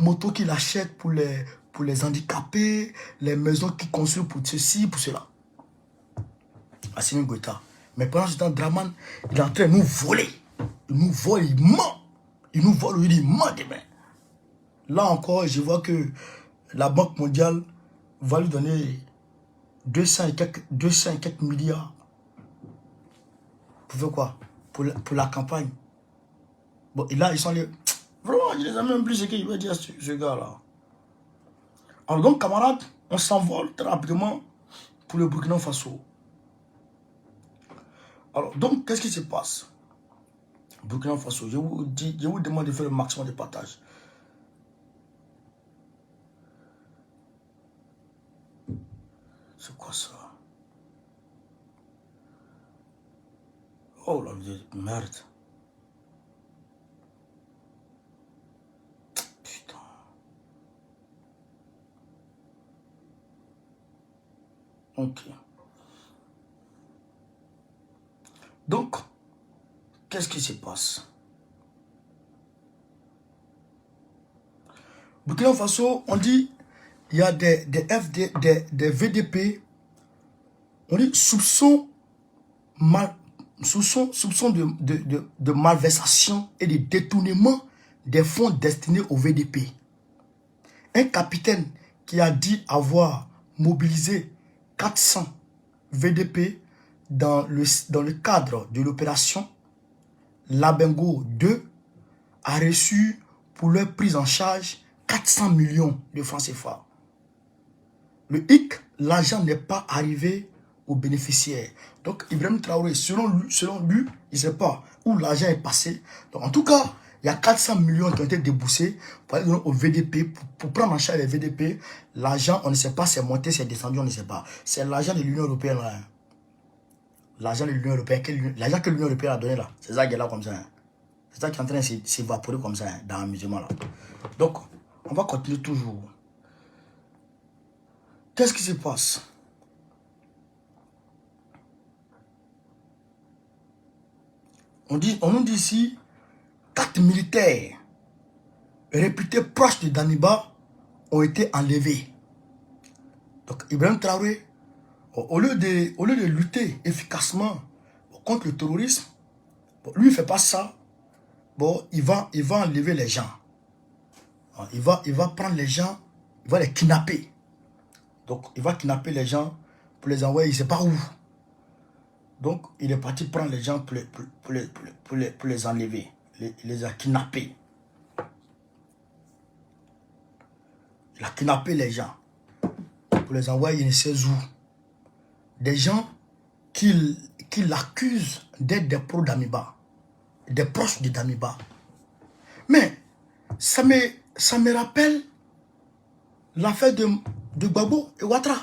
motos qu'il achète pour les handicapés, les maisons qu'il construit pour ceci, pour cela. Assimi Goïta. Mais pendant ce temps, Draman, il est en train de nous voler. Il nous vole, il ment. Il nous vole, il ment demain. Là encore, je vois que la Banque mondiale va lui donner 200 et quelques milliards. Pour faire quoi? Pour la campagne. Bon, et là, ils sont les... Vraiment, je ne sais même plus ce qu'il veut dire ce gars-là. Alors donc, camarades, on s'envole très rapidement pour le Burkina Faso. Alors, donc, qu'est-ce qui se passe? Burkina Faso, je vous demande de faire le maximum de partage. C'est quoi ça? Oh la merde. Putain. Ok. Donc, qu'est-ce qui se passe? Burkina Faso, on dit, il y a des VDP, on dit soupçon de malversation et de détournement des fonds destinés au VDP. Un capitaine qui a dit avoir mobilisé 400 VDP dans le cadre de l'opération Labengo 2 a reçu pour leur prise en charge 400 millions de francs CFA. Le hic, l'argent n'est pas arrivé aux bénéficiaires. Donc Ibrahim Traoré, selon lui, il ne sait pas où l'argent est passé. Donc en tout cas, il y a 400 millions qui ont été déboursés pour aller au VDP, pour prendre en charge les VDP. L'argent, on ne sait pas, c'est monté, c'est descendu, on ne sait pas. C'est l'argent de l'Union européenne là. L'argent de l'Union européenne, l'argent que l'Union européenne a donné là, c'est ça qui est là comme ça. Hein. C'est ça qui est en train de s'évaporer comme ça, hein, dans l'amusement là. Donc, on va continuer toujours. Qu'est-ce qui se passe? On nous dit ici, 4 militaires réputés proches de Daniba ont été enlevés. Donc, Ibrahim Traoré, au lieu de lutter efficacement contre le terrorisme, bon, lui, il ne fait pas ça. Bon, il va enlever les gens. Il va prendre les gens, il va les kidnapper. Donc, il va kidnapper les gens pour les envoyer, il ne sait pas où. Donc, il est parti prendre les gens pour les enlever. Il les a kidnappés. Il a kidnappé les gens pour les envoyer il ne sait où. Des gens qui l'accusent d'être des pros d'Amiba, des proches de Damiba. Mais ça me rappelle l'affaire de Gbagbo et Ouattara.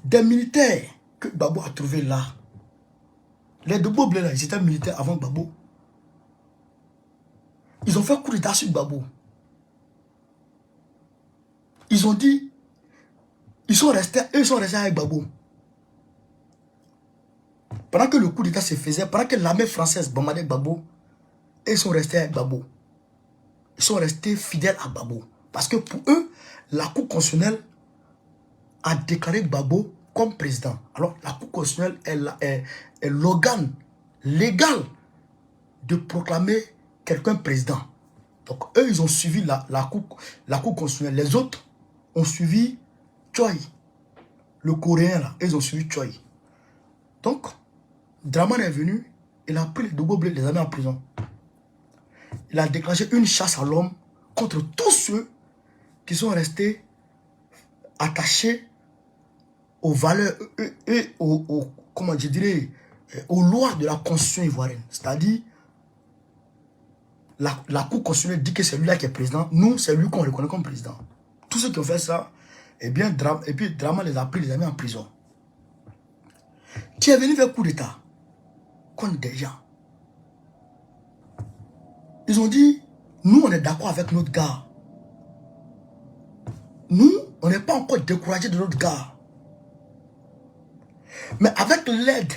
Des militaires que Gbagbo a trouvé là. Les deux Blé là, ils étaient militaires avant Gbagbo. Ils ont fait coup d'état sur Gbagbo. Ils ont dit, ils sont restés avec Gbagbo. Pendant que le coup d'état se faisait, pendant que l'armée française bombardait Gbagbo, ils sont restés avec Gbagbo. Ils sont restés fidèles à Gbagbo. Parce que pour eux, la Cour constitutionnelle a déclaré Gbagbo comme président. Alors, la Cour constitutionnelle est l'organe légal de proclamer quelqu'un président. Donc, eux, ils ont suivi la Cour constitutionnelle. Les autres ont suivi Choi. Le Coréen, là, ils ont suivi Choi. Donc, Draman est venu, il a pris les Dogo Blé, les a mis en prison. Il a déclenché une chasse à l'homme contre tous ceux qui sont restés attachés aux valeurs et comment je dirais, aux lois de la constitution ivoirienne. C'est-à-dire, la Cour constitutionnelle dit que c'est lui-là qui est président. Nous, c'est lui qu'on reconnaît comme président. Tous ceux qui ont fait ça, eh bien, et puis Draman les a pris, les a mis en prison. Qui est venu faire coup d'état contre des gens. Ils ont dit, nous, on est d'accord avec notre gars. Nous, on n'est pas encore découragé de notre gars. Mais avec l'aide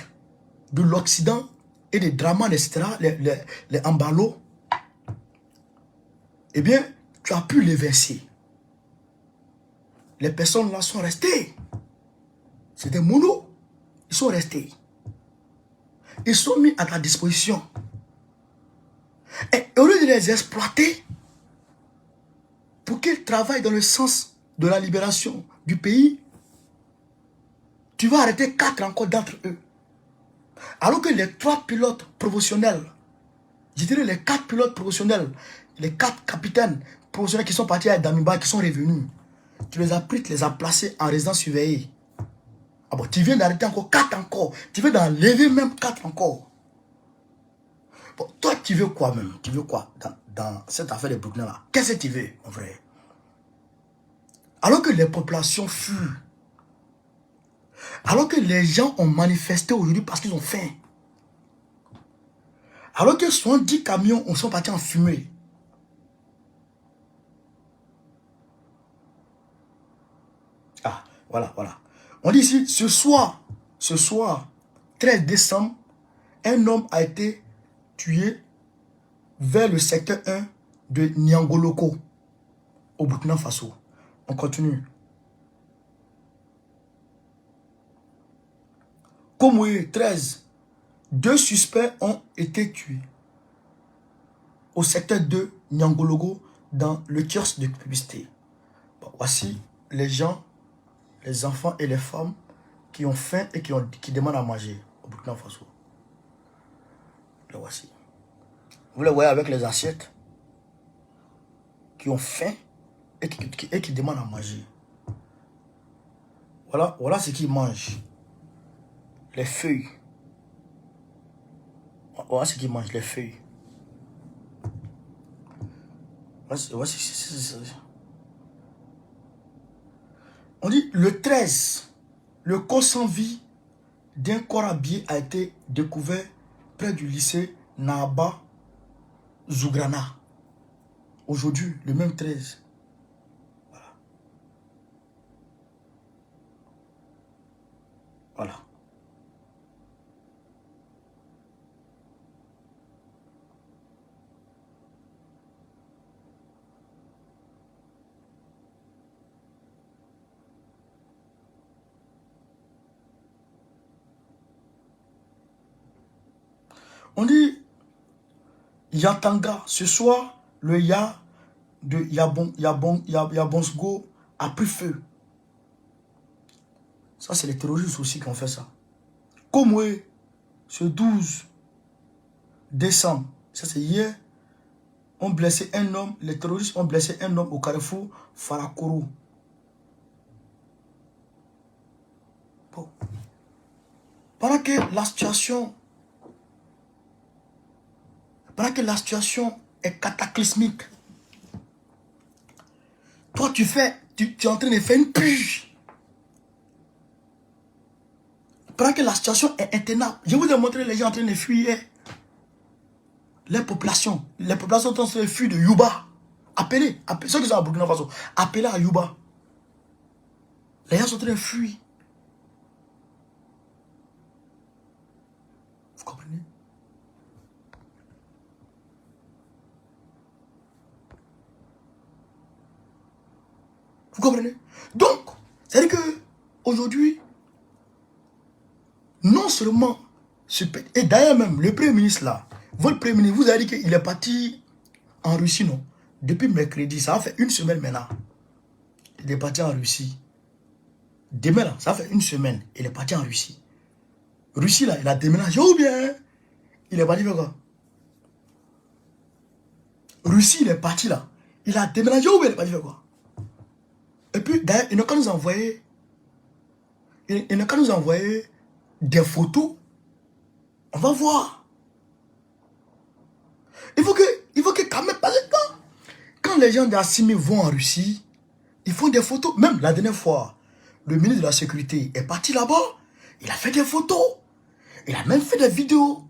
de l'Occident et des Draman, etc., les Ambalo, eh bien, tu as pu les verser. Les personnes là sont restées. C'est des monos. Ils sont restés. Ils sont mis à ta disposition. Et au lieu de les exploiter, pour qu'ils travaillent dans le sens de la libération du pays, tu vas arrêter 4 encore d'entre eux. Alors que les 3 pilotes professionnels, je dirais les 4 pilotes professionnels, les 4 capitaines professionnels qui sont partis à Damiba, qui sont revenus, tu les as pris, tu les as placés en résidence surveillée. Ah bon, tu viens d'arrêter encore 4 encore. Tu veux d'enlever même 4 encore. Bon, toi, tu veux quoi même? Tu veux quoi dans cette affaire de Burkina là? Qu'est-ce que tu veux, mon frère? Alors que les populations fuient, alors que les gens ont manifesté aujourd'hui parce qu'ils ont faim, alors que 70 camions sont partis en fumée, ah, voilà. On dit ici, ce soir, 13 décembre, un homme a été tué vers le secteur 1 de Niangoloko, au Burkina Faso. On continue. Komoué, 13. 2 suspects ont été tués au secteur 2 Niangoloko dans le kiosque de publicité. Bon, voici les gens, les enfants et les femmes qui ont faim et qui demandent à manger au Burkina Faso. Le voici. Vous les voyez avec les assiettes qui ont faim et qui demandent à manger. Voilà ce qu'ils mangent. Les feuilles. Voilà ce qu'ils mangent, les feuilles. On dit le 13, le corps sans vie d'un corps habillé a été découvert près du lycée Nahaba Zougrana. Aujourd'hui, le même 13. Voilà. On dit Yatanga, ce soir, le Ya de Yabonsgo a pris feu. Ça, c'est les terroristes aussi qui ont fait ça. Komoué, ce 12 décembre, ça c'est hier, ont blessé un homme, les terroristes ont blessé un homme au carrefour Farakoro. Bon. Pendant que la situation est cataclysmique, toi tu es en train de faire une purge. Pendant que la situation est intenable, je vous ai montré les gens en train de fuir. Les populations sont en train de fuir de Yuba. Appelez, ceux qui sont à Burkina Faso, appelez à Yuba. Les gens sont en train de fuir. Vous comprenez? Vous comprenez? Donc, c'est-à-dire que aujourd'hui, non seulement, et d'ailleurs même, le Premier ministre là, votre Premier ministre, vous avez dit qu'il est parti en Russie, non? Depuis mercredi, ça va faire une semaine maintenant. Il est parti en Russie. Demain là, ça va faire une semaine, il est parti en Russie. Russie là, il a déménagé ou bien il est parti faire quoi? Russie, il est parti là. Il a déménagé ou bien il est parti faire quoi? Et puis, d'ailleurs, il n'a qu'à nous envoyer. Il n'a qu'à nous envoyer des photos. On va voir. Il faut que quand même, parce que quand les gens d'Assimi vont en Russie, ils font des photos. Même la dernière fois, le ministre de la Sécurité est parti là-bas. Il a fait des photos. Il a même fait des vidéos.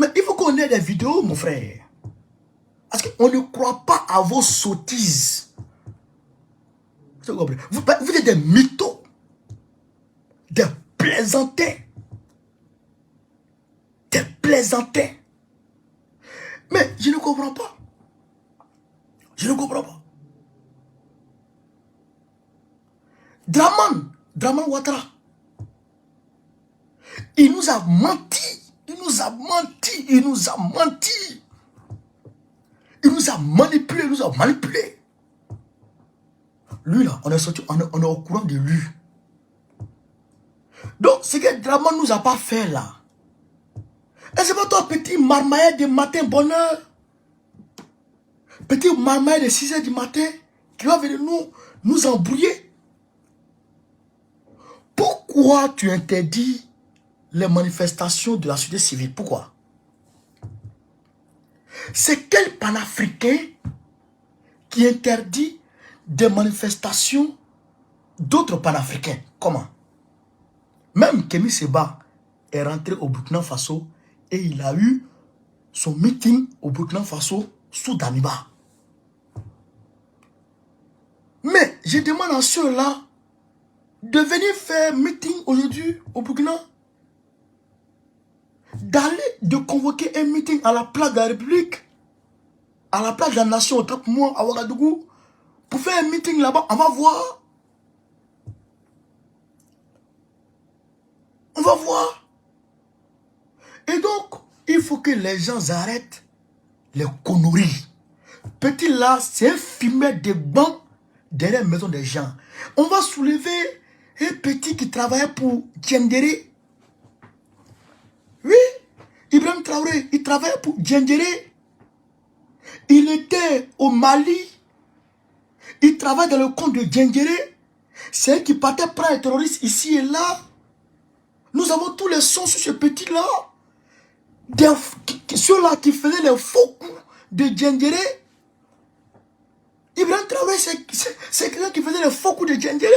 Mais il faut qu'on ait des vidéos, mon frère. Parce qu'on ne croit pas à vos sottises. Vous êtes des mythos. Des plaisantins. Des plaisantins. Mais je ne comprends pas. Je ne comprends pas. Draman Ouattara. Il nous a menti. Il nous a menti. Il nous a menti. Il nous a manipulé. Il nous a manipulé. Lui là, on est sorti, on est au courant de lui. Donc, ce que Draman nous a pas fait là. Et c'est pas toi, petit marmailleur de matin bonheur. Petit marmailleur de 6 h du matin qui va venir nous embrouiller. Pourquoi tu interdis les manifestations de la société civile? Pourquoi? C'est quel panafricain qui interdit des manifestations d'autres panafricains? Comment? Même Kémy Séba est rentré au Burkina Faso et il a eu son meeting au Burkina Faso sous Damiba. Mais je demande à ceux-là de venir faire meeting aujourd'hui au Burkina, d'aller, de convoquer un meeting à la place de la République, à la place de la nation, au Tapmoua, à Ouagadougou, pour faire un meeting là-bas. On va voir. On va voir. Et donc, il faut que les gens arrêtent les conneries. Petit là, c'est un fumet de bancs derrière la maison des gens. On va soulever un petit qui travaillait pour Djendéré. Oui, Ibrahim Traoré, il travaillait pour Djendéré. Il était au Mali. Il travaille dans le compte de Djendéré. C'est eux qui partaient prendre les terroristes ici et là. Nous avons tous les sons sur ce petit-là. Ceux-là qui faisaient les faux coups de Djendéré. Ibrahim Traoré, c'est quelqu'un qui faisait les faux coups de Djendéré.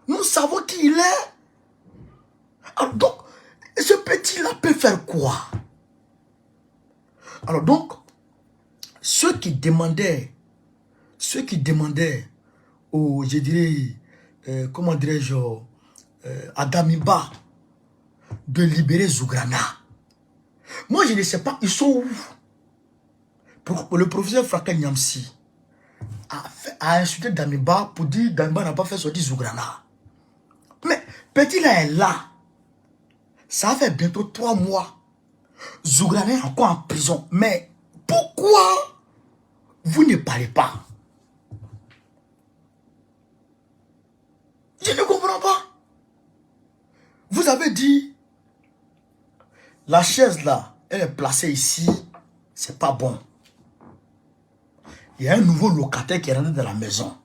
Nous savons qui il est. Alors donc, ce petit-là peut faire quoi? Alors donc, ceux qui demandaient au, je dirais, comment dirais-je, à Damiba de libérer Zougrana. Moi, je ne sais pas, ils sont où? Le professeur Fraka Nyamsi a insulté Damiba pour dire que Damiba n'a pas fait sortir Zougrana. Mais petit là est là. Ça fait bientôt 3 mois. Zougrana est encore en prison. Mais pourquoi vous ne parlez pas? Je ne comprends pas. Vous avez dit, la chaise là, elle est placée ici. c'est pas bon. Il y a un nouveau locataire qui est rentré dans la maison.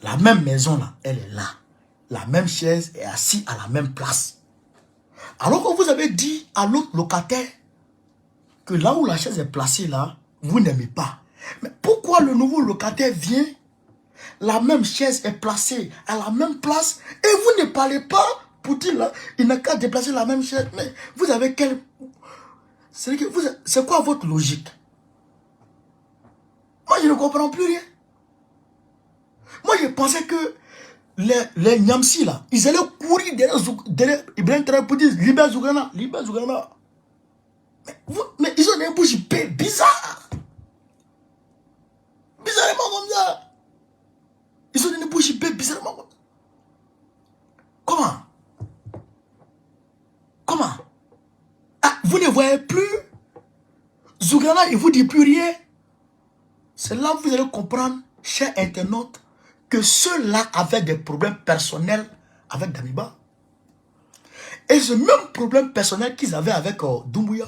La même maison là, elle est là. La même chaise est assise à la même place. Alors que vous avez dit à l'autre locataire que là où la chaise est placée là, vous n'aimez pas. Mais pourquoi le nouveau locataire vient, la même chaise est placée à la même place et vous ne parlez pas pour dire là, il n'a qu'à déplacer la même chaise. Mais vous avez quel... C'est quoi votre logique? Moi, je ne comprends plus rien. Moi, je pensais que les Nyamsi, là, ils allaient courir derrière Ibrahim Traoré pour dire libère Zougana, libère Zougana. Mais ils ont des bouches bizarres. Bizarrement comme ça. Ils ont des bouches bizarrement comme ça. Comment? Comment? Ah, vous ne voyez plus Zougana, il ne vous dit plus rien. C'est là que vous allez comprendre, chers internautes, que ceux-là avaient des problèmes personnels avec Damiba. Et ce même problème personnel qu'ils avaient avec Doumbouya.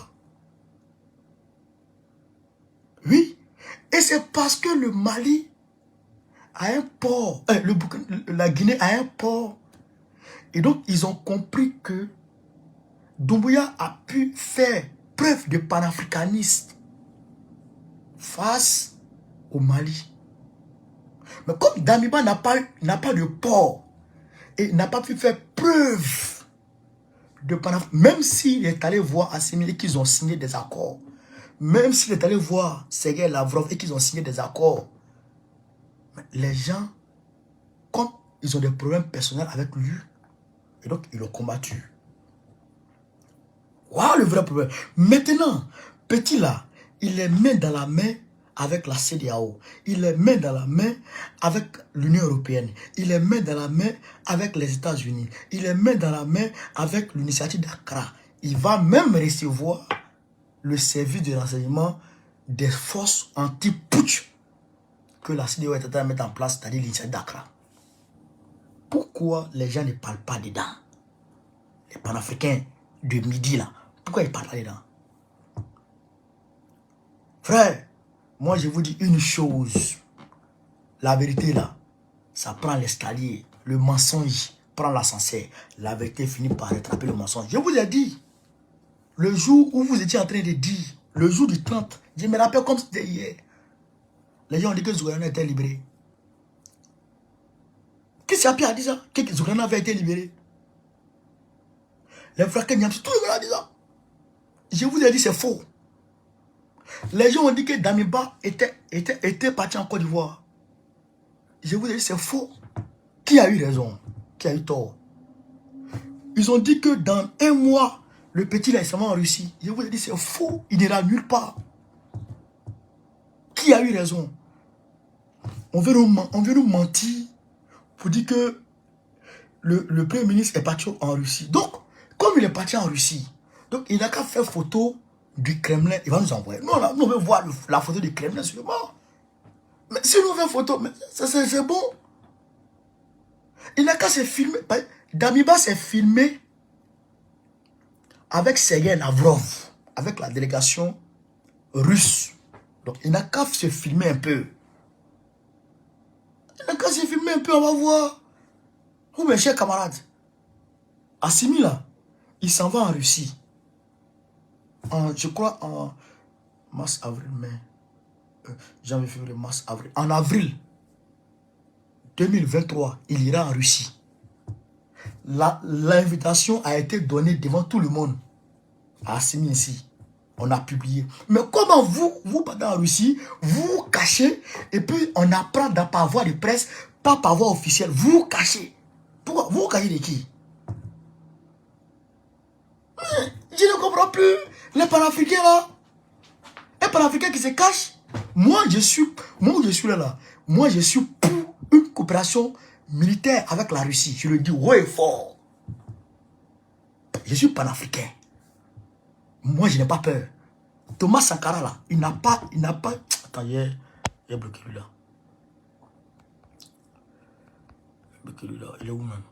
Oui. Et c'est parce que le Mali a un port, la Guinée a un port. Et donc, ils ont compris que Doumbouya a pu faire preuve de panafricanisme face au Mali. Mais comme Damiba n'a pas de port et n'a pas pu faire preuve de panafricanisme, même s'il est allé voir Assimi et qu'ils ont signé des accords, même s'il est allé voir Sergei Lavrov et qu'ils ont signé des accords, les gens, comme ils ont des problèmes personnels avec lui, et donc ils l'ont combattu. Voilà le vrai problème. Maintenant, petit là, il est main dans la main avec la CEDEAO. Il est main dans la main avec l'Union européenne. Il est main dans la main avec les États-Unis. Il est main dans la main avec l'initiative d'Accra. Il va même recevoir le service de renseignement des forces anti-putsch que la CEDEAO est en train de mettre en place, c'est-à-dire l'initiative d'Accra. Pourquoi les gens ne parlent pas dedans? Les panafricains de midi là, pourquoi ils ne parlent pas dedans? Frère, moi je vous dis une chose. La vérité là, ça prend l'escalier. Le mensonge prend l'ascenseur. La vérité finit par rattraper le mensonge. Je vous ai dit, le jour où vous étiez en train de dire, le jour du 30, je me rappelle comme c'était hier. Les gens ont dit que Zougana était libéré. Qu'est-ce qu'il y a dit ça? Que Zougana avait été libéré. Les frères Kenyamsi, tout le monde a dit ça. Je vous ai dit, c'est faux. Les gens ont dit que Damiba était parti en Côte d'Ivoire. Je vous ai dit, c'est faux. Qui a eu raison? Qui a eu tort? Ils ont dit que dans un mois, le petit là, il s'en va en Russie. Je vous ai dit, c'est faux. Il n'ira nulle part. Qui a eu raison? On veut nous mentir pour dire que le Premier ministre est parti en Russie. Donc, comme il est parti en Russie, donc il n'a qu'à faire photo du Kremlin. Il va nous envoyer. Nous, on veut voir la photo du Kremlin sur le bord. Mais si nous faisons photo, c'est bon. Il n'a qu'à se filmer. Damiba s'est filmé avec Sergei Lavrov, avec la délégation russe. Donc il n'a qu'à se filmer un peu. Il n'a qu'à se filmer un peu, on va voir. Oh mes chers camarades, Assimi là, il s'en va en Russie. Je crois en mars, avril, mai, janvier, février, mars, avril. En avril 2023, il ira en Russie. L'invitation a été donnée devant tout le monde. À Assimi ici. On a publié. Mais comment vous partez en Russie, vous cachez, et puis on apprend par voie de presse, pas par voie officielle, vous cachez. Pourquoi? Vous cachez de qui? Je ne comprends plus. Les panafricains là. Les panafricains qui se cachent. Moi je suis là. Moi je suis pour une coopération militaire avec la Russie. Je le dis haut et fort. Je suis panafricain. Moi je n'ai pas peur. Thomas Sankara là, il n'a pas. Attends, il a bloqué lui là. Bloqué lui là. Il est où même?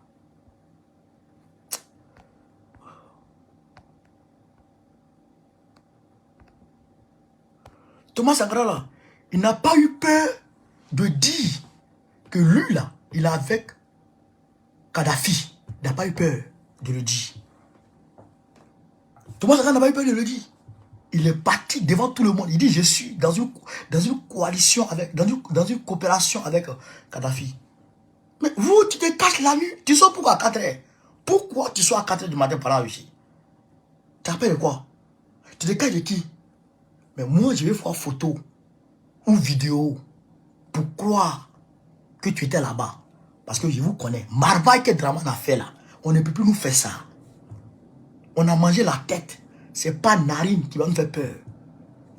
Thomas Sankara, là, il n'a pas eu peur de dire que lui, là, il est avec Kadhafi. Il n'a pas eu peur de le dire. Thomas Sankara n'a pas eu peur de le dire. Il est parti devant tout le monde. Il dit, je suis dans une coalition, dans une coopération avec Kadhafi. Mais vous, tu te caches la nuit. Tu sors pourquoi à 4 heures? Pourquoi tu sors à 4 heures du matin pendant ici? Tu appelles quoi? Tu te caches de qui? Mais moi, je vais voir photo ou vidéo pour croire que tu étais là-bas. Parce que je vous connais. Marbaille que Draman a fait là, on ne peut plus nous faire ça. On a mangé la tête. C'est pas Narine qui va nous faire peur.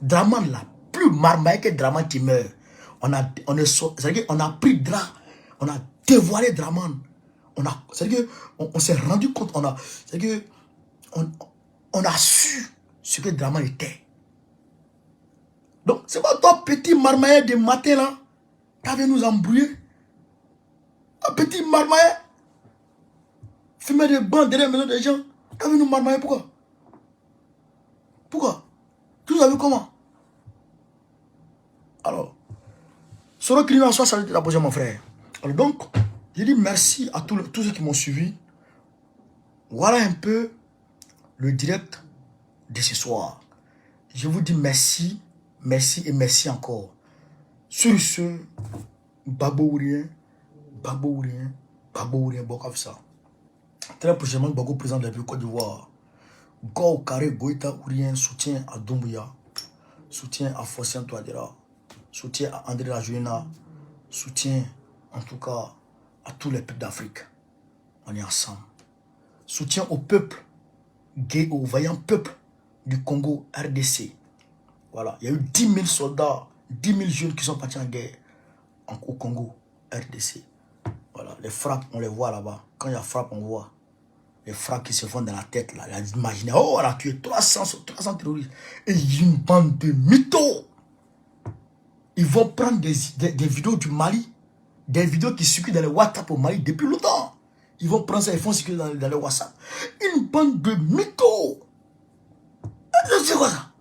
Draman là, plus Marbaille que Draman qui meurt. On a pris Dra, on a dévoilé Draman. On s'est rendu compte, on a su ce que Draman était. Donc, c'est pas toi, petit marmailleur de matin là, qui avait nous embrouiller. Un petit marmailleur, fumer des bancs derrière la maison des gens, qui avait nous marmailler. Pourquoi? Pourquoi? Tout ça vu comment? Alors, Soro Kilina, soit salué la position, mon frère. Alors donc, je dis merci à tous ceux qui m'ont suivi. Voilà un peu le direct de ce soir. Je vous dis merci, merci et merci encore. Sur ce, Babo Ourien, Bokafsa. Très prochainement, Bago président de la République Côte d'Ivoire. Go Carré Goïta Ourien, soutien à Doumbouya, soutien à Fossien Touadéra, soutien à André Lajouna, soutien en tout cas à tous les peuples d'Afrique. On est ensemble. Soutien au peuple gay, au vaillant peuple du Congo RDC. Voilà, il y a eu 10 000 soldats, 10 000 jeunes qui sont partis en guerre au Congo RDC. Voilà, les frappes, on les voit là-bas. Quand il y a frappe, on voit les frappes qui se font dans la tête là. Imaginez, oh, on a tué 300 terroristes. Et il y a une bande de mythos. Ils vont prendre des vidéos du Mali, des vidéos qui circulent dans le WhatsApp au Mali depuis longtemps. Ils vont prendre ça et font circuler dans le WhatsApp. Une bande de mythos. C'est quoi ça?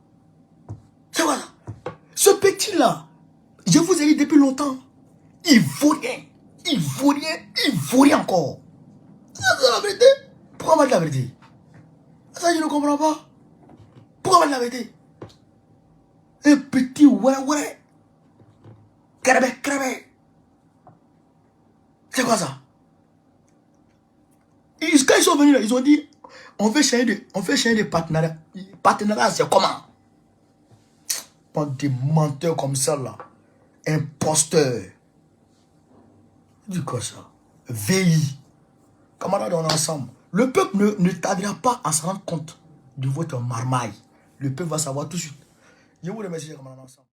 C'est quoi ça? Ce petit-là, je vous ai dit depuis longtemps, il vaut rien. Il vaut rien. Il vaut rien encore. C'est la vérité. Pourquoi on va dire la vérité? Ça, je ne comprends pas. Pourquoi on va dire la vérité? Un petit ouais. Crabé. C'est quoi ça? Quand ils sont venus là, ils ont dit, on fait changer de partenariat. Partenariat, c'est comment? Pas des menteurs comme ça là. Imposteurs. Du quoi ça? VI. Camarades, on est ensemble. Le peuple ne tardera pas à se rendre compte de votre marmaille. Le peuple va savoir tout de suite. Je vous remercie, camarades, ensemble.